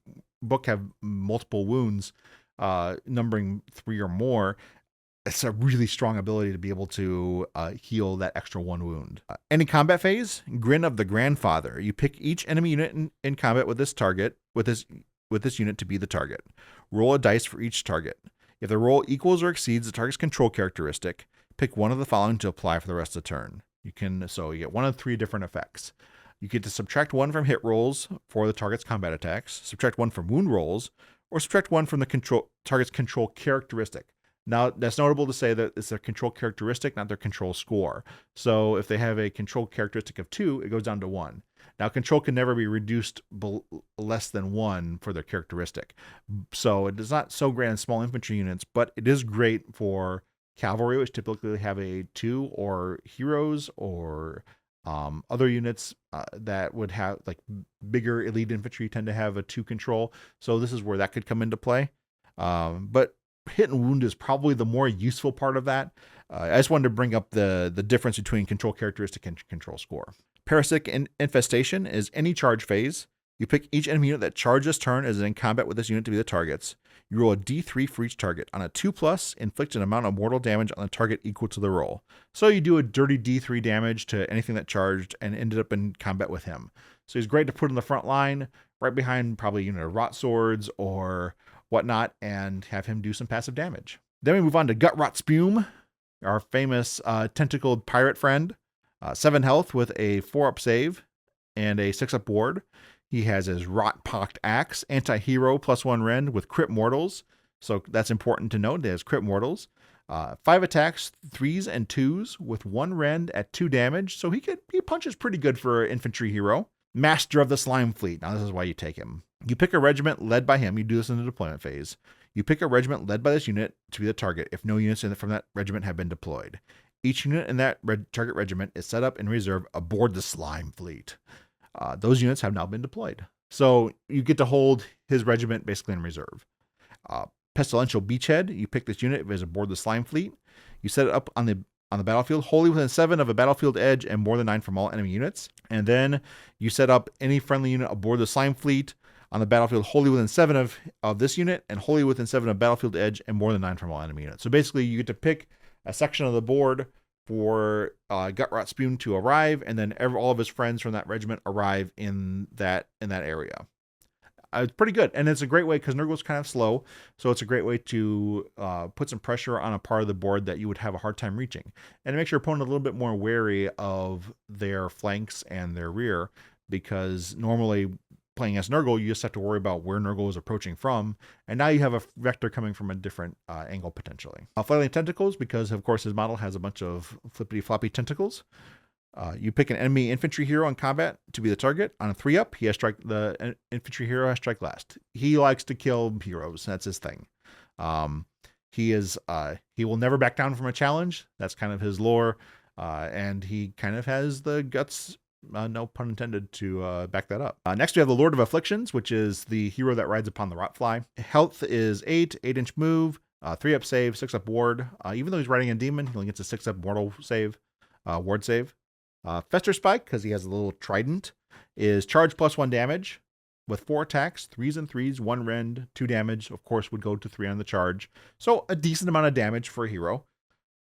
book have multiple wounds, numbering 3 or more, it's a really strong ability to be able to heal that extra 1 wound. Any combat phase, Grin of the Grandfather. You pick each enemy unit in combat with this target, with this unit to be the target. Roll a dice for each target. If the roll equals or exceeds the target's control characteristic, pick one of the following to apply for the rest of the turn. You get 1 of 3 different effects. You get to subtract 1 from hit rolls for the target's combat attacks, subtract 1 from wound rolls, or subtract 1 from the target's control characteristic. Now, that's notable to say that it's their control characteristic, not their control score. So if they have a control characteristic of 2, it goes down to 1. Now, control can never be reduced less than 1 for their characteristic. So it is not so great on small infantry units, but it is great for cavalry, which typically have a 2, or heroes, or other units that would have, like, bigger elite infantry tend to have a 2 control. So this is where that could come into play. But hit and wound is probably the more useful part of that. I just wanted to bring up the difference between control characteristic and control score. Parasitic Infestation is any charge phase. You pick each enemy unit that charges turn as in combat with this unit to be the targets. You roll a d3 for each target. On a 2+, inflict an amount of mortal damage on the target equal to the roll. So you do a dirty d3 damage to anything that charged and ended up in combat with him. So he's great to put in the front line, right behind probably rot swords or whatnot, and have him do some passive damage. Then we move on to Gut Rot Spume, our famous tentacled pirate friend. 7 health with a 4-up save and a 6-up ward. He has his Rot-Pocked Axe, anti-hero +1 rend with crit mortals. So that's important to note. He has crit mortals. 5 attacks, 3s and 2s with 1 rend at 2 damage. So he punches pretty good for an infantry hero. Master of the Slime Fleet. Now this is why you take him. You pick a regiment led by him. You do this in the deployment phase. You pick a regiment led by this unit to be the target if no units from that regiment have been deployed. Each unit in that target regiment is set up in reserve aboard the Slime Fleet. Those units have now been deployed. So you get to hold his regiment basically in reserve. Pestilential Beachhead. You pick this unit if it's aboard the Slime Fleet. You set it up on the battlefield wholly within 7 of a battlefield edge and more than 9 from all enemy units. And then you set up any friendly unit aboard the Slime Fleet on the battlefield wholly within 7 of this unit and wholly within 7 of battlefield edge and more than 9 from all enemy units. So basically you get to pick a section of the board for Gut Rot Spume to arrive, and then all of his friends from that regiment arrive in that area. It's pretty good, and it's a great way because Nurgle's kind of slow, so it's a great way to put some pressure on a part of the board that you would have a hard time reaching, and it makes your opponent a little bit more wary of their flanks and their rear, because normally playing as Nurgle, you just have to worry about where Nurgle is approaching from, and now you have a vector coming from a different angle potentially. Flailing Tentacles, because of course his model has a bunch of flippity-floppy tentacles. You pick an enemy infantry hero in combat to be the target. On a 3-up, he has the infantry hero has strike last. He likes to kill heroes. That's his thing. He will never back down from a challenge. That's kind of his lore. And he kind of has the guts, no pun intended, to back that up. Next, we have the Lord of Afflictions, which is the hero that rides upon the Rotfly. Health is 8-inch move, 3-up save, 6-up ward. Even though he's riding a demon, he only gets a 6-up mortal save, ward save. Fester Spike, because he has a little trident, is charge +1 damage with 4 attacks, 3s and 3s, 1 rend, 2 damage. Of course, would go to 3 on the charge. So a decent amount of damage for a hero.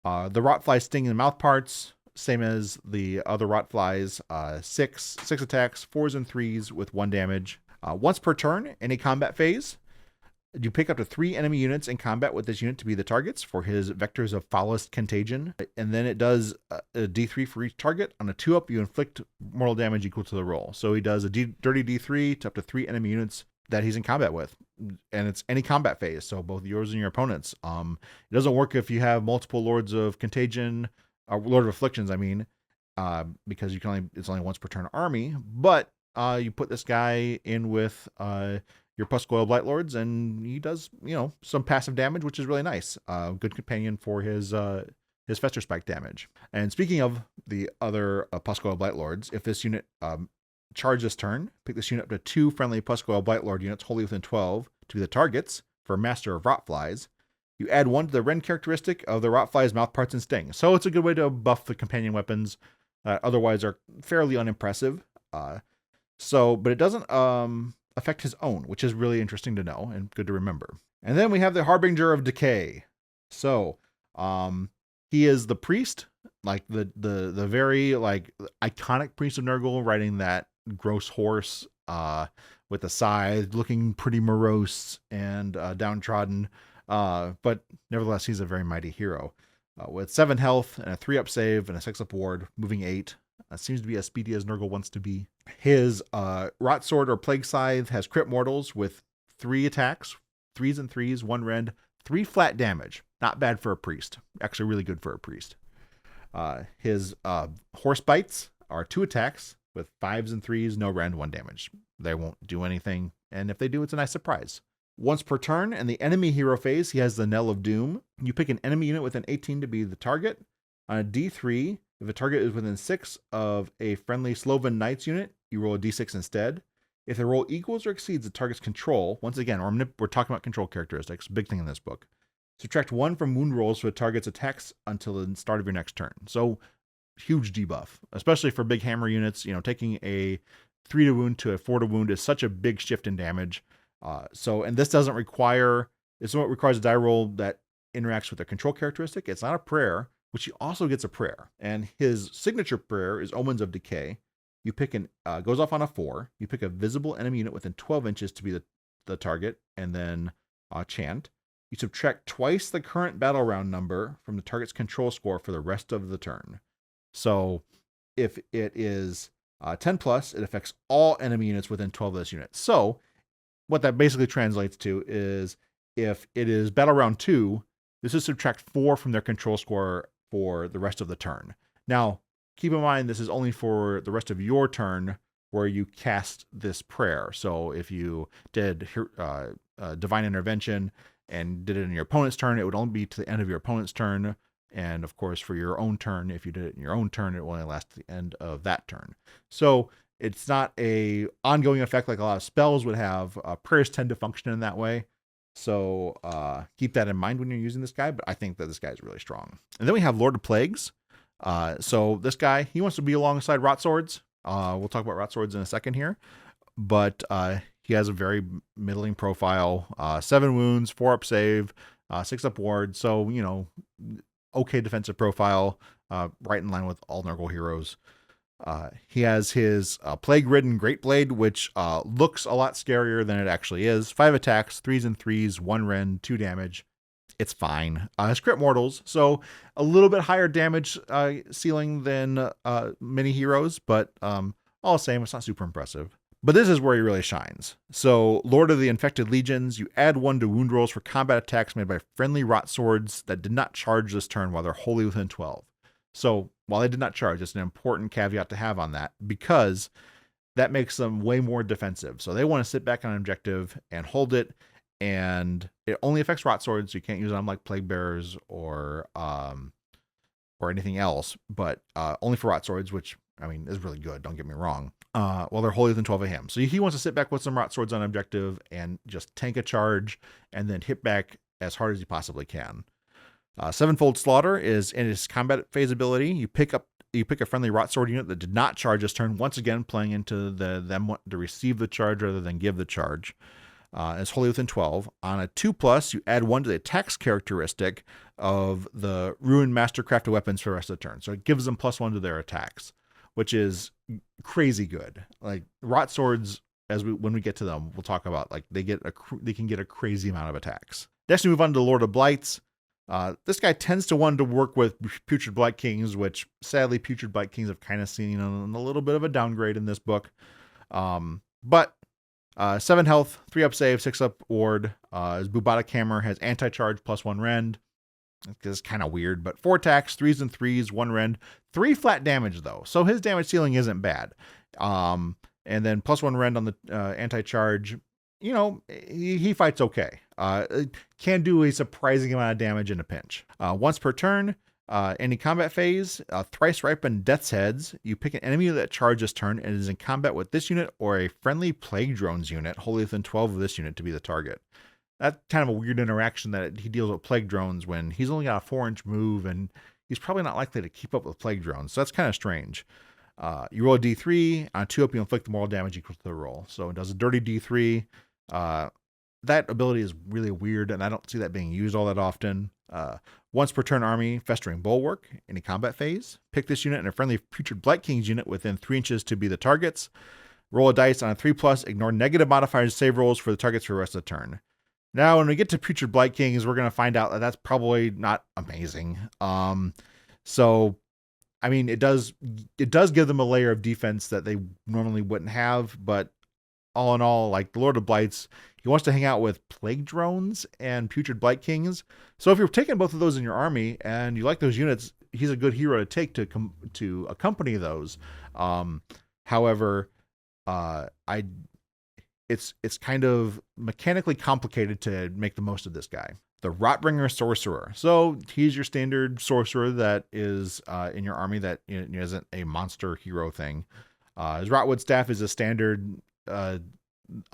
The Rotfly sting in the mouth parts, same as the other Rotflies, 6 attacks, 4s and 3s with 1 damage. Once per turn, any combat phase, you pick up to 3 enemy units in combat with this unit to be the targets for his vectors of foulest contagion. And then it does a D3 for each target. On a 2-up, you inflict mortal damage equal to the roll. So he does a dirty D3 to up to 3 enemy units that he's in combat with. And it's any combat phase, so both yours and your opponents. It doesn't work if you have multiple Lords of Contagion, or Lord of Afflictions, I mean, because it's only once per turn army. But you put this guy in with your Puscoil Blight Lords, and he does, some passive damage, which is really nice. Good companion for his Fester Spike damage. And speaking of the other Puscoil Blight Lords, if this unit charge this turn, pick this unit up to 2 friendly Puscoil Blight Lord units wholly within 12 to be the targets for Master of Rotflies. You add 1 to the rend characteristic of the Rotfly's mouth parts and sting. So it's a good way to buff the companion weapons that otherwise are fairly unimpressive. But it doesn't affect his own, which is really interesting to know and good to remember. And then we have the Harbinger of Decay. So he is the priest, like the very iconic priest of Nurgle, riding that gross horse with a scythe, looking pretty morose and downtrodden. But nevertheless, he's a very mighty hero. With 7 health and a 3-up save and a 6-up ward, moving 8. Seems to be as speedy as Nurgle wants to be. His Rot Sword or Plague Scythe has crit mortals with 3 attacks, 3s and 3s, 1 rend, 3 flat damage. Not bad for a priest. Actually really good for a priest. His Horse Bites are 2 attacks with 5s and 3s, no rend, 1 damage. They won't do anything, and if they do, it's a nice surprise. Once per turn, in the enemy hero phase, he has the Knell of Doom. You pick an enemy unit with an 18 to be the target. On a D3, if a target is within 6 of a friendly Sloven Knights unit, you roll a D6 instead. If the roll equals or exceeds the target's control, once again, we're talking about control characteristics, big thing in this book. Subtract 1 from wound rolls for the target's attacks until the start of your next turn. So, huge debuff, especially for big hammer units. Taking a 3 to wound to a 4 to wound is such a big shift in damage. And this doesn't require, it's what requires a die roll that interacts with a control characteristic. It's not a prayer, which he also gets a prayer. And his signature prayer is Omens of Decay. You pick goes off on a 4. You pick a visible enemy unit within 12 inches to be the target, and then chant. You subtract twice the current battle round number from the target's control score for the rest of the turn. So if it is 10 plus, it affects all enemy units within 12 of this unit. So what that basically translates to is if it is battle round 2, this is subtract 4 from their control score for the rest of the turn. Now, keep in mind, this is only for the rest of your turn where you cast this prayer. So if you did Divine Intervention and did it in your opponent's turn, it would only be to the end of your opponent's turn. And of course, for your own turn, if you did it in your own turn, it will only last to the end of that turn. So it's not a ongoing effect like a lot of spells would have. Prayers tend to function in that way. So keep that in mind when you're using this guy, but I think that this guy is really strong. And then we have Lord of Plagues. So this guy, he wants to be alongside Rot Swords. We'll talk about Rot Swords in a second here. But he has a very middling profile. 7 wounds, 4-up save, 6-up ward. So, okay defensive profile, right in line with all Nurgle heroes. He has his Plague-ridden Great Blade, which looks a lot scarier than it actually is. 5 attacks, 3s and 3s, 1 rend, 2 damage. It's fine. His crit mortals, so a little bit higher damage ceiling than many heroes, but all the same, it's not super impressive. But this is where he really shines. So, Lord of the Infected Legions, you add 1 to wound rolls for combat attacks made by friendly Rot Swords that did not charge this turn while they're wholly within 12. So, while they did not charge, it's an important caveat to have on that, because that makes them way more defensive. So they want to sit back on an objective and hold it, and it only affects rot swords. So you can't use it on like plague bearers or anything else, but only for rot swords, which I mean is really good. Don't get me wrong. Well, they're holier than 12 of him. So he wants to sit back with some rot swords on objective and just tank a charge and then hit back as hard as he possibly can. Sevenfold Slaughter is in his combat phase ability. You pick a friendly rot sword unit that did not charge this turn, once again playing into them wanting to receive the charge rather than give the charge. It's wholly within 12. On a 2+, you add 1 to the attacks characteristic of the Ruined Mastercrafted weapons for the rest of the turn. So it gives them +1 to their attacks, which is crazy good. Like rot swords, when we get to them, we'll talk about, like they can get a crazy amount of attacks. Next, we move on to Lord of Blights. This guy tends to want to work with Putrid Blight Kings, which sadly Putrid Blight Kings have kind of seen a little bit of a downgrade in this book. But 7 health, 3 up save, 6 up ward. His Bubonic Hammer has anti-charge +1 rend. It's kind of weird, but 4 attacks, 3s and 3s, 1 rend, 3 flat damage though. So his damage ceiling isn't bad. And then +1 rend on the anti-charge. You know, he fights okay. Can do a surprising amount of damage in a pinch. Once per turn, any combat phase, thrice ripened Death's Heads. You pick an enemy that charges turn and is in combat with this unit or a friendly Plague Drones unit, wholly within 12 of this unit, to be the target. That's kind of a weird interaction that he deals with Plague Drones when he's only got a 4-inch move and he's probably not likely to keep up with Plague Drones. So that's kind of strange. You roll a D3. On 2 up, you inflict the moral damage equal to the roll. So it does a dirty D3. That ability is really weird, and I don't see that being used all that often. Once per turn army, Festering Bulwark, any combat phase. Pick this unit and a friendly Putrid Blight Kings unit within 3 inches to be the targets. Roll a dice on a 3+, ignore negative modifiers save rolls for the targets for the rest of the turn. Now, when we get to Putrid Blight Kings, we're going to find out that that's probably not amazing. So, I mean, it does give them a layer of defense that they normally wouldn't have, but all in all, like the Lord of Blights, he wants to hang out with Plague Drones and Putrid Blight Kings. So if you're taking both of those in your army and you like those units, he's a good hero to take to accompany those. However, it's kind of mechanically complicated to make the most of this guy. The Rotbringer Sorcerer. So he's your standard sorcerer that is in your army that isn't a monster hero thing. His Rotwood Staff is a standard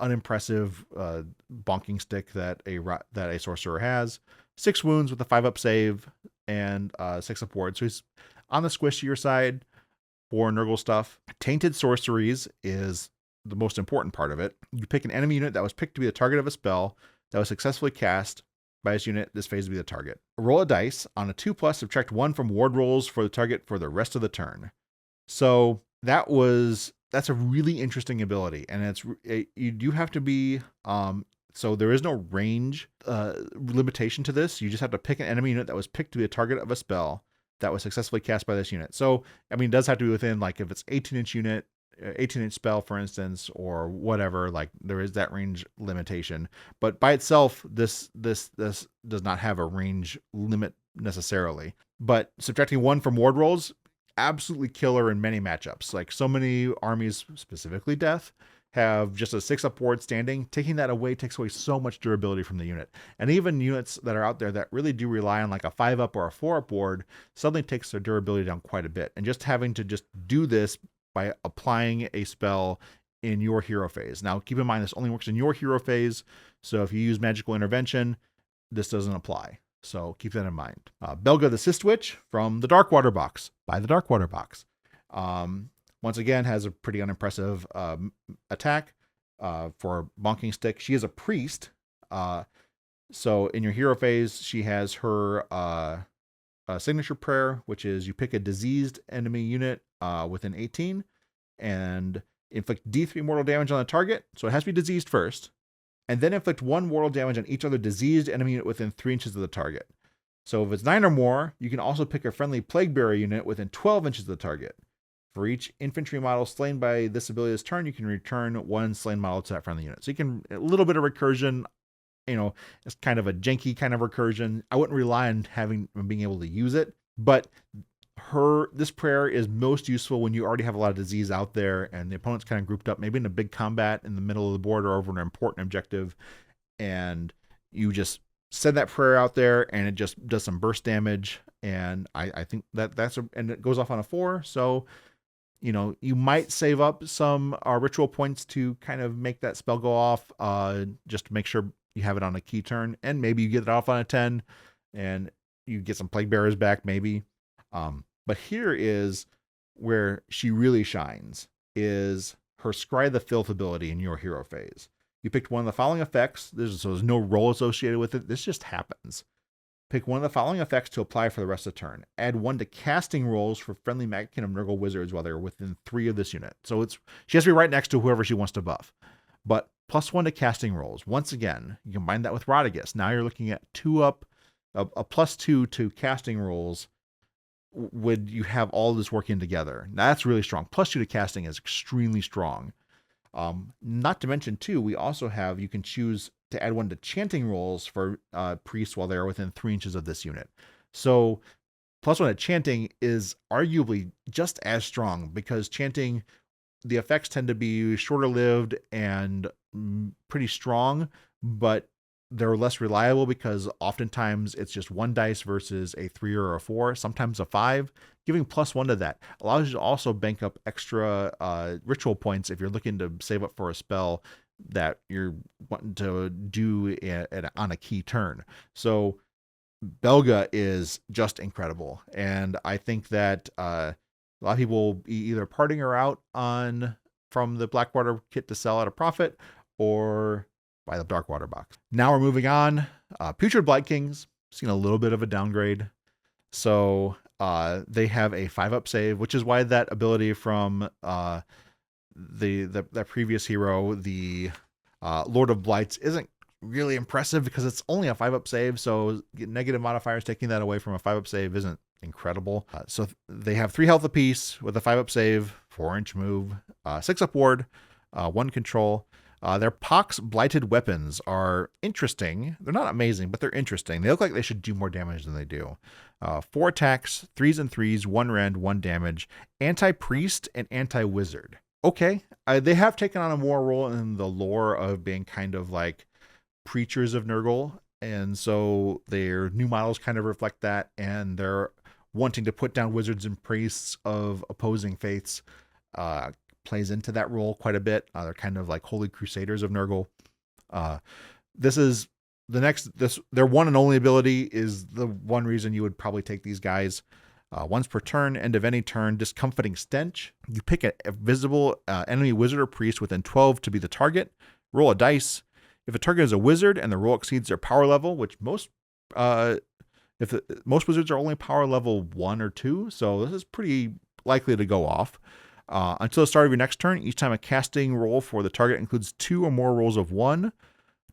unimpressive bonking stick that a sorcerer has. 6 wounds with a 5 up save and 6 up ward. So he's on the squishier side for Nurgle stuff. Tainted Sorceries is the most important part of it. You pick an enemy unit that was picked to be the target of a spell that was successfully cast by this unit. This phase to be the target. Roll a dice. On a 2+, subtract 1 from ward rolls for the target for the rest of the turn. So that's a really interesting ability, and you do have to be so there is no range limitation to this. You just have to pick an enemy unit that was picked to be a target of a spell that was successfully cast by this unit. So I mean, it does have to be within, like, if it's 18-inch unit, 18-inch spell, for instance, or whatever, like there is that range limitation. But by itself, this does not have a range limit necessarily. But subtracting 1 from ward rolls, absolutely killer in many matchups. Like so many armies, specifically Death, have just a 6 up ward standing. Taking that away takes away so much durability from the unit. And even units that are out there that really do rely on like a 5 up or a 4 up ward suddenly takes their durability down quite a bit. And just having to just do this by applying a spell in your hero phase. Now, keep in mind, this only works in your hero phase. So if you use magical intervention, this doesn't apply. So keep that in mind. Belga the Sistwitch from the Darkwater box, by the Darkwater box. Once again, has a pretty unimpressive attack for bonking stick. She is a priest. So in your hero phase, she has her signature prayer, which is you pick a diseased enemy unit within 18 and inflict D3 mortal damage on the target. So it has to be diseased first. And then inflict 1 mortal damage on each other diseased enemy unit within 3 inches of the target. So if it's 9 or more, you can also pick a friendly Plague Bearer unit within 12 inches of the target. For each infantry model slain by this ability this turn, you can return 1 slain model to that friendly unit. So you can, a little bit of recursion, it's kind of a janky kind of recursion. I wouldn't rely on being able to use it, but this prayer is most useful when you already have a lot of disease out there and the opponent's kind of grouped up, maybe in a big combat in the middle of the board or over an important objective, and you just send that prayer out there and it just does some burst damage. And I think and it goes off on a 4. So, you might save up some ritual points to kind of make that spell go off, just to make sure you have it on a key turn, and maybe you get it off on a 10 and you get some plague bearers back maybe. But here is where she really shines, is her Scry the Filth ability in your hero phase. You picked one of the following effects. There's no roll associated with it. This just happens. Pick one of the following effects to apply for the rest of the turn. Add 1 to casting rolls for friendly Maggotkin of Nurgle wizards while they're within 3 of this unit. So she has to be right next to whoever she wants to buff. But +1 to casting rolls. Once again, you combine that with Rodigus. Now you're looking at 2 up, a +2 to casting rolls when you have all this working together. Now that's really strong. +2 to casting is extremely strong. Not to mention too, we also have, you can choose to add 1 to chanting rolls for priests while they're within 3 inches of this unit. So +1 to chanting is arguably just as strong, because chanting, the effects tend to be shorter lived and pretty strong, but they're less reliable because oftentimes it's just 1 dice versus a 3 or a 4, sometimes a 5. Giving +1 to that allows you to also bank up extra ritual points if you're looking to save up for a spell that you're wanting to do on a key turn. So Belga is just incredible. And I think that a lot of people will be either parting her out from the Blackwater kit to sell at a profit, or buy the Darkwater box. Now we're moving on. Putrid Blight Kings, seen a little bit of a downgrade. So they have a 5-up save, which is why that ability from the previous hero, the Lord of Blights, isn't really impressive because it's only a 5-up save. So negative modifiers, taking that away from a 5-up save isn't incredible. So they have 3 health apiece with a 5-up save, 4-inch move, 6-up ward, 1 control. Their Pox Blighted weapons are interesting. They're not amazing, but they're interesting. They look like they should do more damage than they do. 4 attacks, 3s and 3s, 1 rend, 1 damage, anti-priest and anti-wizard. Okay, they have taken on a more role in the lore of being kind of like preachers of Nurgle, and so their new models kind of reflect that, and they're wanting to put down wizards and priests of opposing faiths. Plays into that role quite a bit. They're kind of like holy crusaders of Nurgle. This is their one and only ability is the one reason you would probably take these guys. Once per turn, end of any turn, Discomfiting Stench. You pick a visible enemy wizard or priest within 12 to be the target. Roll a dice. If a target is a wizard and the roll exceeds their power level, which most wizards are only power level 1 or 2, so this is pretty likely to go off. Until the start of your next turn, each time a casting roll for the target includes 2 or more rolls of 1,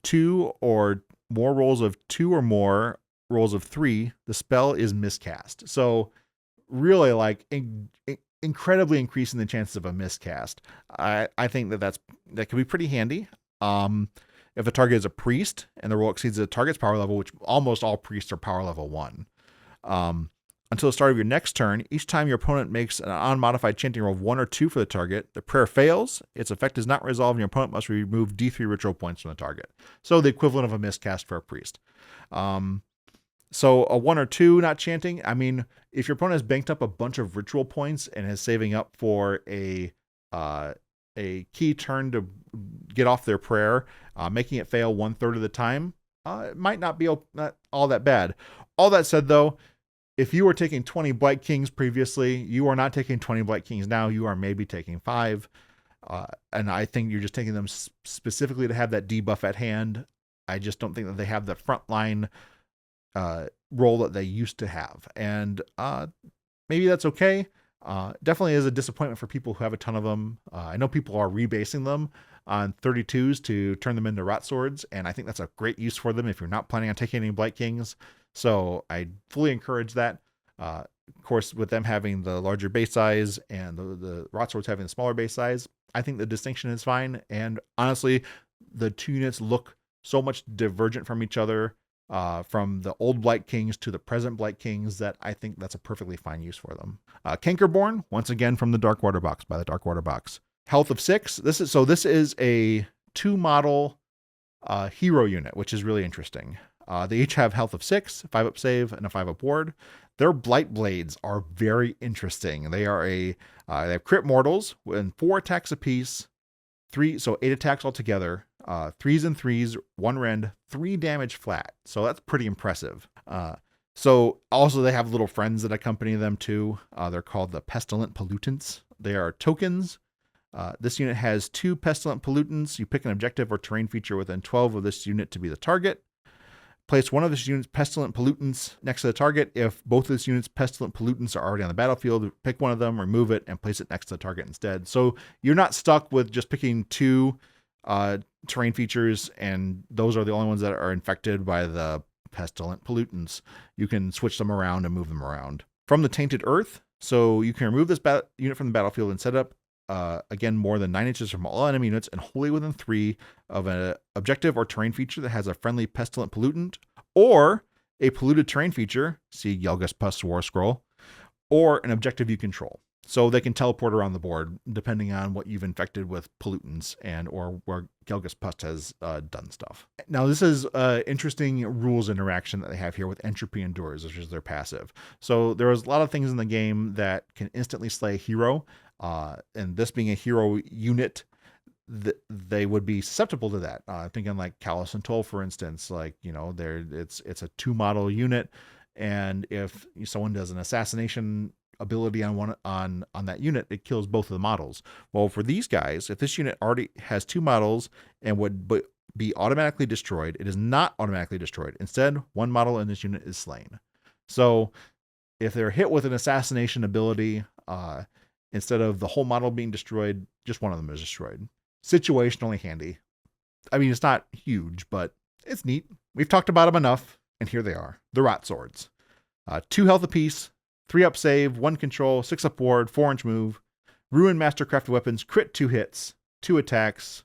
2 or more rolls of 2 or more rolls of 3, the spell is miscast. So really like incredibly increasing the chances of a miscast. I think that could be pretty handy. If the target is a priest and the roll exceeds the target's power level, which almost all priests are power level 1. Until the start of your next turn, each time your opponent makes an unmodified chanting roll of 1 or 2 for the target, the prayer fails, its effect is not resolved, and your opponent must remove D3 ritual points from the target. So the equivalent of a miscast for a priest. So a 1 or 2 not chanting, I mean, if your opponent has banked up a bunch of ritual points and is saving up for a key turn to get off their prayer, making it fail 1/3 of the time, it might not be not all that bad. All that said, though, if you were taking 20 Blight Kings previously, you are not taking 20 Blight Kings now. You are maybe taking 5. And I think you're just taking them specifically to have that debuff at hand. I just don't think that they have the frontline role that they used to have. And maybe that's okay. Definitely is a disappointment for people who have a ton of them. I know people are rebasing them on 32s to turn them into Rot Swords, and I think that's a great use for them if you're not planning on taking any Blight Kings. So I fully encourage that. Of course, with them having the larger base size and the Rot Swords having the smaller base size, I think the distinction is fine. And honestly, the 2 units look so much divergent from each other from the old Blight Kings to the present Blight Kings, that I think that's a perfectly fine use for them. Cankerborn, once again from the Darkwater box, by the Darkwater box. Health of 6. This is a 2-model hero unit, which is really interesting. They each have health of 6, 5-up save, and a 5-up ward. Their Blight Blades are very interesting. They are they have crit mortals and 4 attacks apiece, 8 attacks altogether. 3s and 3s, 1 rend, 3 damage flat. So that's pretty impressive. So also they have little friends that accompany them too. They're called the Pestilent Pollutants. They are tokens. This unit has 2 Pestilent Pollutants. You pick an objective or terrain feature within 12 of this unit to be the target. Place one of this unit's Pestilent Pollutants next to the target. If both of this unit's Pestilent Pollutants are already on the battlefield, pick one of them, remove it, and place it next to the target instead. So you're not stuck with just picking 2 terrain features, and those are the only ones that are infected by the Pestilent Pollutants. You can switch them around and move them around. From the Tainted Earth, so you can remove this unit from the battlefield and set up again more than 9 inches from all enemy units and wholly within 3 of an objective or terrain feature that has a friendly Pestilent Pollutant, or a polluted terrain feature, see Yelgus Pust's Warscroll, or an objective you control. So they can teleport around the board depending on what you've infected with pollutants and or where Gelgus Pust has done stuff. Now this is interesting rules interaction that they have here with Entropy Endures, which is their passive. So there's a lot of things in the game that can instantly slay a hero, and this being a hero unit, they would be susceptible to that. Thinking like Callus and Toll, for instance, like, you know, it's a 2-model unit, and if someone does an assassination ability on that unit, it kills both of the models. Well, for these guys, if this unit already has 2 models and would be automatically destroyed, it is not automatically destroyed. Instead, 1 model in this unit is slain. So if they're hit with an assassination ability, instead of the whole model being destroyed, just one of them is destroyed. Situationally handy. I mean, it's not huge, but it's neat. We've talked about them enough, and here they are. The Rot Swords. 2 health apiece, 3-up save, 1 control, 6-up ward, 4-inch move. Ruin Mastercrafted weapons, crit 2 hits, 2 attacks,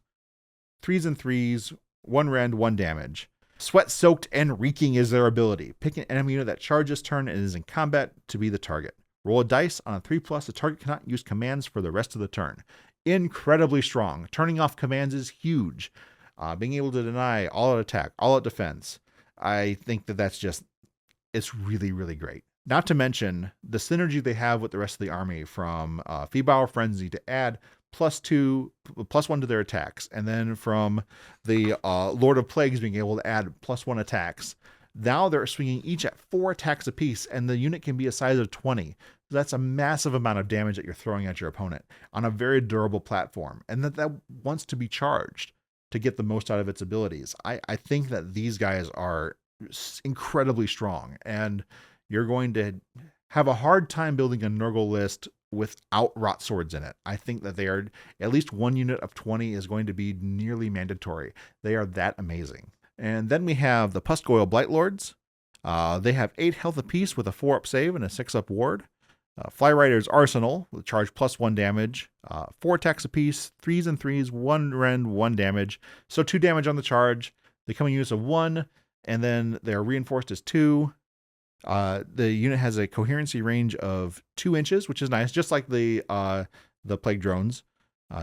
3s and 3s, 1 rend, 1 damage. Sweat-soaked and reeking is their ability. Pick an enemy unit that charges turn and is in combat to be the target. Roll a dice. On a 3+, the target cannot use commands for the rest of the turn. Incredibly strong. Turning off commands is huge. Being able to deny all-out attack, all-out defense. I think that's just, it's really, really great. Not to mention the synergy they have with the rest of the army, from Feebauer Frenzy to add +1 to their attacks, and then from the Lord of Plagues being able to add +1 attacks. Now they're swinging each at 4 attacks apiece, and the unit can be a size of 20. So that's a massive amount of damage that you're throwing at your opponent on a very durable platform, and that wants to be charged to get the most out of its abilities. I think that these guys are incredibly strong, and you're going to have a hard time building a Nurgle list without Rot Swords in it. I think that they are, at least 1 unit of 20 is going to be nearly mandatory. They are that amazing. And then we have the Pustgoyle Blightlords. They have 8 health apiece with a 4-up save and a 6-up ward. Flyrider's Arsenal with charge +1 damage. 4 attacks apiece, 3s and 3s, 1 rend, 1 damage. So 2 damage on the charge. They come in units of 1, and then they're reinforced as 2. The unit has a coherency range of 2 inches, which is nice, just like the Plague Drones.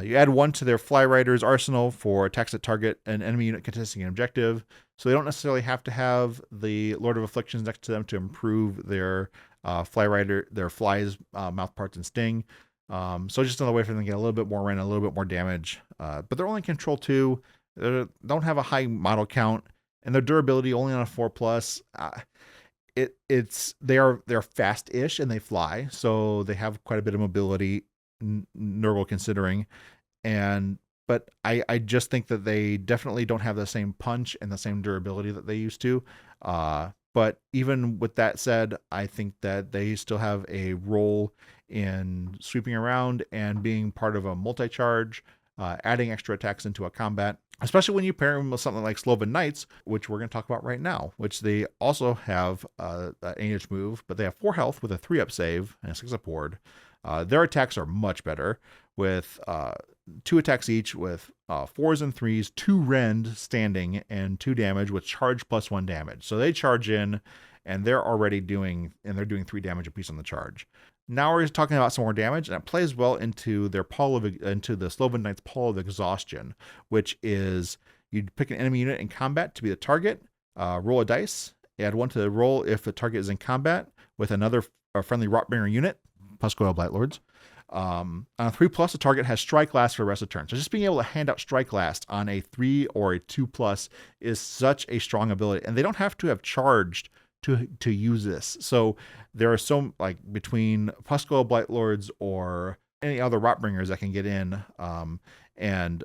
You add 1 to their Flyrider's Arsenal for attacks that target an enemy unit contesting an objective. So they don't necessarily have to have the Lord of Afflictions next to them to improve their Flyrider, their flies, mouth parts, and sting. So just another way for them to get a little bit more rend, a little bit more damage. But they're only control 2. They don't have a high model count, and their durability only on a 4+. They're fast-ish and they fly, so they have quite a bit of mobility, Nurgle considering, but I just think that they definitely don't have the same punch and the same durability that they used to. But even with that said, I think that they still have a role in sweeping around and being part of a multi-charge, adding extra attacks into a combat, especially when you pair them with something like Sloven Knights, which we're going to talk about right now, which they also have an 8-inch move, but they have 4 health with a 3-up save and a 6-up ward. Their attacks are much better with 2 attacks each with 4s and 3s, 2 rend standing, and 2 damage with charge plus 1 damage. So they charge in, and they're doing 3 damage apiece on the charge. Now we're talking about some more damage, and it plays well into the Sloven Knight's Pall of Exhaustion, which is you pick an enemy unit in combat to be the target, roll a dice, add 1 to the roll if the target is in combat with another friendly Rotbringer unit, Puscoil Blightlords. On a 3+, the target has Strike Last for the rest of the turn. So just being able to hand out Strike Last on a 3 or a 2+ is such a strong ability, and they don't have to have charged to use this. So there are some, like, between Puscoil Blightlords or any other Rotbringers that can get in, and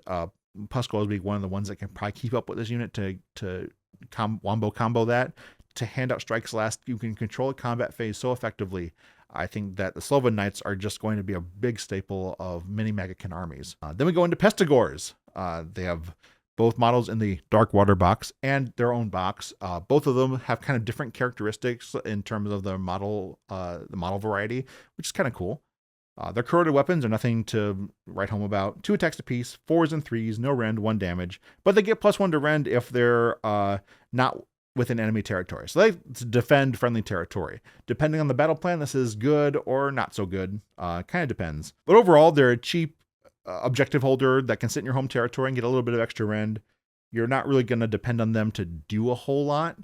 Puscoil will be one of the ones that can probably keep up with this unit to combo that. To hand out Strikes Last, you can control a combat phase so effectively. I think that the Sloven Knights are just going to be a big staple of many Maggotkin armies. Then we go into Pestigors. They have both models in the Darkwater box and their own box. Both of them have kind of different characteristics in terms of the model variety, which is kind of cool. Their corroded weapons are nothing to write home about. 2 attacks apiece, 4s and 3s, no rend, 1 damage. But they get +1 to rend if they're not within enemy territory. So they defend friendly territory. Depending on the battle plan, this is good or not so good. Kind of depends. But overall, they're a cheap objective holder that can sit in your home territory and get a little bit of extra rend. You're not really going to depend on them to do a whole lot,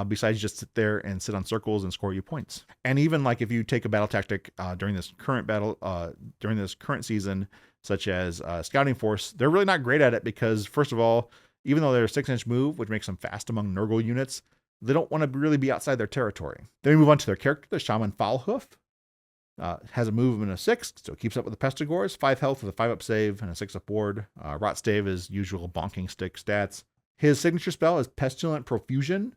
besides just sit there and sit on circles and score you points. And even like if you take a battle tactic during this current season, such as Scouting Force, they're really not great at it because, first of all, even though they're a 6-inch move, which makes them fast among Nurgle units, they don't want to really be outside their territory. Then we move on to their character, the Shaman Foulhoof. Has a movement of 6, so it keeps up with the Pestigors, 5 health with a 5-up save and a 6-up ward. Rot Stave is usual bonking stick stats. His signature spell is Pestilent Profusion,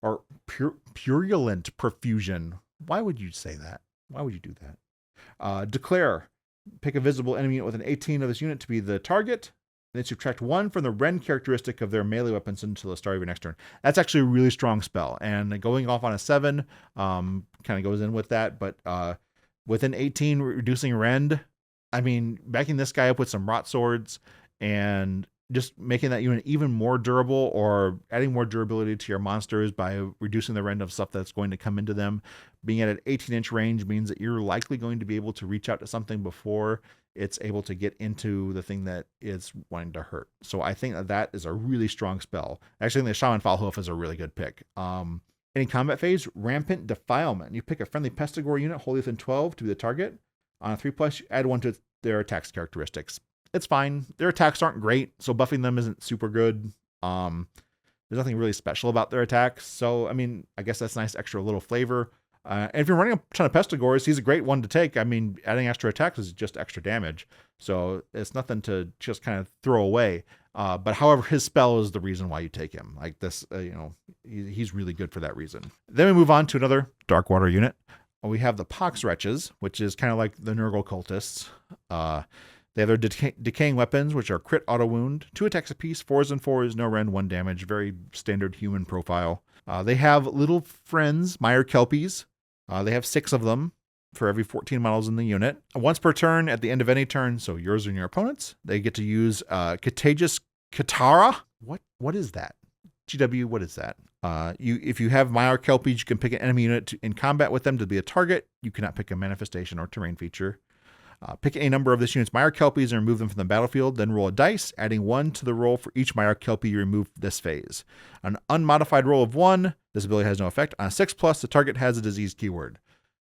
or Purulent Profusion. Why would you say that? Why would you do that? Declare. Pick a visible enemy unit with an 18 of this unit to be the target. Then subtract 1 from the rend characteristic of their melee weapons until the start of your next turn. That's actually a really strong spell. And going off on a 7 kind of goes in with that. But with an 18 reducing rend, I mean, backing this guy up with some rot swords and just making that unit even more durable or adding more durability to your monsters by reducing the rend of stuff that's going to come into them. Being at an 18-inch range means that you're likely going to be able to reach out to something before it's able to get into the thing that it's wanting to hurt. So I think that is a really strong spell. Actually, I think the Shaman Foulhoof is a really good pick. In combat phase, Rampant Defilement. You pick a friendly Pestigor unit, wholly within 12, to be the target. On a 3+, you add 1 to their attacks characteristics. It's fine. Their attacks aren't great, so buffing them isn't super good. There's nothing really special about their attacks. So, I mean, I guess that's nice extra little flavor. And if you're running a ton of Pestigors, he's a great one to take. I mean, adding extra attacks is just extra damage. So it's nothing to just kind of throw away. But however, his spell is the reason why you take him. Like this, he's really good for that reason. Then we move on to another Darkwater unit. We have the Pox Wretches, which is kind of like the Nurgle cultists. They have their decaying weapons, which are crit auto wound, 2 attacks apiece, 4s and 4s, no rend, 1 damage, very standard human profile. They have little friends, Mire Kelpies. They have 6 of them for every 14 models in the unit. Once per turn, at the end of any turn, so yours and your opponents, they get to use Contagious Katara. What is that? GW, what is that? If you have Mire Kelpies, you can pick an enemy unit in combat with them to be a target. You cannot pick a manifestation or terrain feature. Pick a number of this unit's Mire Kelpies and remove them from the battlefield. Then roll a dice, adding 1 to the roll for each Mire Kelpie you remove this phase. An unmodified roll of 1. This ability has no effect. On a 6+, the target has a disease keyword.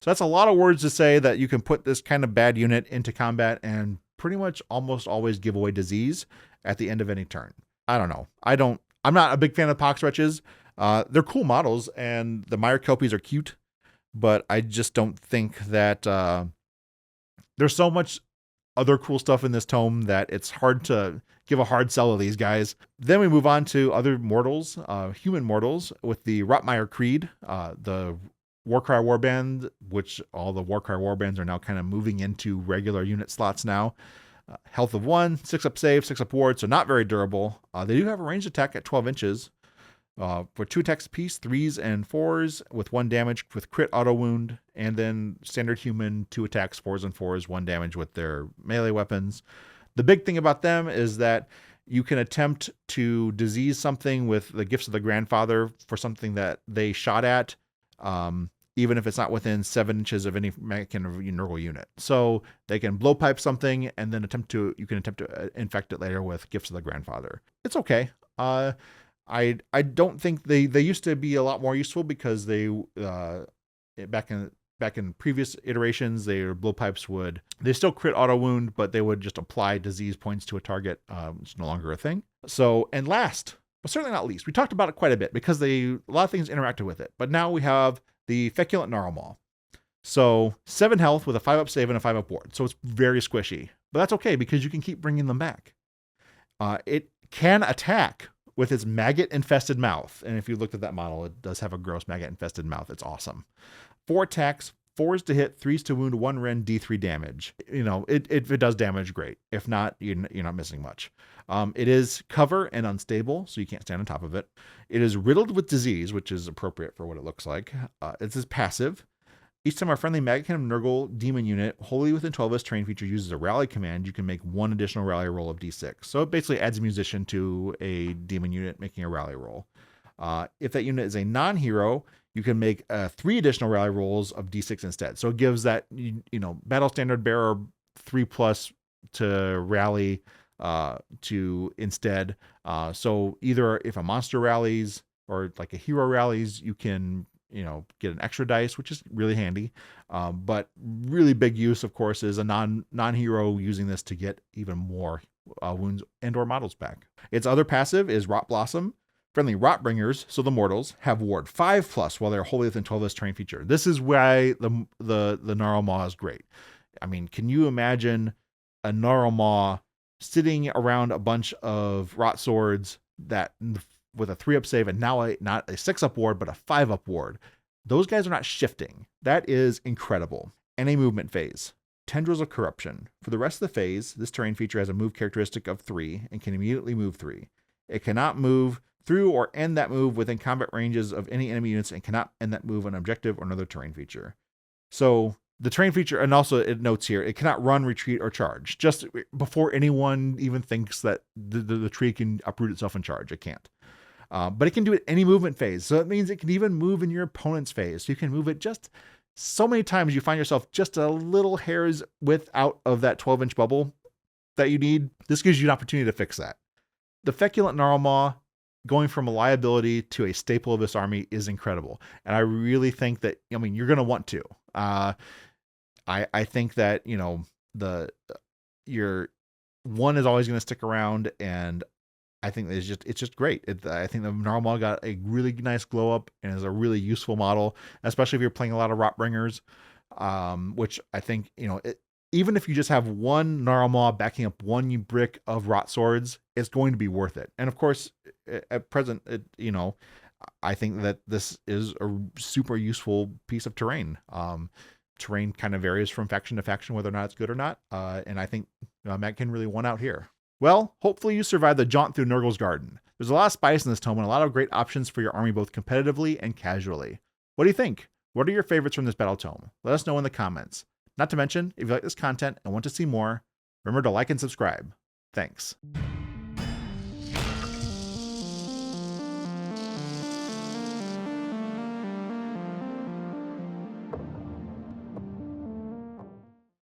So that's a lot of words to say that you can put this kind of bad unit into combat and pretty much almost always give away disease at the end of any turn. I don't know. I'm not a big fan of Pox Wretches. They're cool models and the Mire Kelpies are cute, but I just don't think that there's so much other cool stuff in this tome that it's hard to give a hard sell of these guys. Then we move on to other mortals, human mortals, with the Rotmire Creed, the Warcry Warband, which all the Warcry Warbands are now kind of moving into regular unit slots now. Health of 1, 6-up save, 6-up ward, so not very durable. They do have a ranged attack at 12 inches. For 2 attacks apiece, 3s and 4s with 1 damage with crit auto wound, and then standard human 2 attacks, 4s and 4s, 1 damage with their melee weapons. The big thing about them is that you can attempt to disease something with the Gifts of the Grandfather for something that they shot at, even if it's not within 7 inches of any Maggotkin of Nurgle unit. So they can blowpipe something and then you can attempt to infect it later with Gifts of the Grandfather. It's okay. I don't think they used to be a lot more useful because they back in previous iterations, their blowpipes they still crit auto wound, but they would just apply disease points to a target. It's no longer a thing. So, and last, but certainly not least, we talked about it quite a bit because a lot of things interacted with it. But now we have the Feculent Gnarl. So 7 health with a 5-up save and a 5-up ward. So it's very squishy, but that's okay because you can keep bringing them back. It can attack with its maggot-infested mouth. And if you looked at that model, it does have a gross maggot-infested mouth. It's awesome. 4 attacks, 4s to hit, 3s to wound, 1 rend, D3 damage. You know, if it does damage, great. If not, you're not missing much. It is cover and unstable, so you can't stand on top of it. It is riddled with disease, which is appropriate for what it looks like. It's his passive. Each time our friendly Maggotkin of Nurgle demon unit wholly within 12 of us terrain feature uses a rally command, you can make 1 additional rally roll of D6. So it basically adds a musician to a demon unit making a rally roll. If that unit is a non-hero, you can make 3 additional rally rolls of D6 instead. So it gives that battle standard bearer 3+ to rally to instead. So either if a monster rallies or like a hero rallies, you can get an extra dice, which is really handy. But really big use, of course, is a non-hero using this to get even more wounds and or models back. Its other passive is Rot Blossom. Friendly Rotbringers, so the mortals, have ward 5+ while they're wholly within 12 of this terrain feature. This is why the Gnarl Maw is great. I mean, can you imagine a Gnarl Maw sitting around a bunch of Rot Swords that with a 3-up save and now not a 6-up ward, but a 5-up ward? Those guys are not shifting. That is incredible. And a movement phase. Tendrils of Corruption. For the rest of the phase, this terrain feature has a move characteristic of 3 and can immediately move 3. It cannot move through or end that move within combat ranges of any enemy units and cannot end that move on objective or another terrain feature. So the terrain feature, and also it notes here, it cannot run, retreat, or charge. Just before anyone even thinks that the tree can uproot itself and charge, it can't. But it can do it any movement phase. So it means it can even move in your opponent's phase. So you can move it just so many times you find yourself just a little hair's width out of that 12-inch bubble that you need. This gives you an opportunity to fix that. The Feculent Gnarl Maw, going from a liability to a staple of this army, is incredible. And I really think that, you're going to want to. I think that, your one is always going to stick around, and I think it's just great. I think the Gnarl Maw got a really nice glow up and is a really useful model, especially if you're playing a lot of Rotbringers, which I think, even if you just have one Gnarl Maw backing up 1 brick of Rot Swords, it's going to be worth it. And of course, at present, I think that this is a super useful piece of terrain. Terrain kind of varies from faction to faction, whether or not it's good or not. And I think Maggotkin really won out here. Well, hopefully you survived the jaunt through Nurgle's Garden. There's a lot of spice in this tome and a lot of great options for your army, both competitively and casually. What do you think? What are your favorites from this battle tome? Let us know in the comments. Not to mention, if you like this content and want to see more, remember to like and subscribe. Thanks.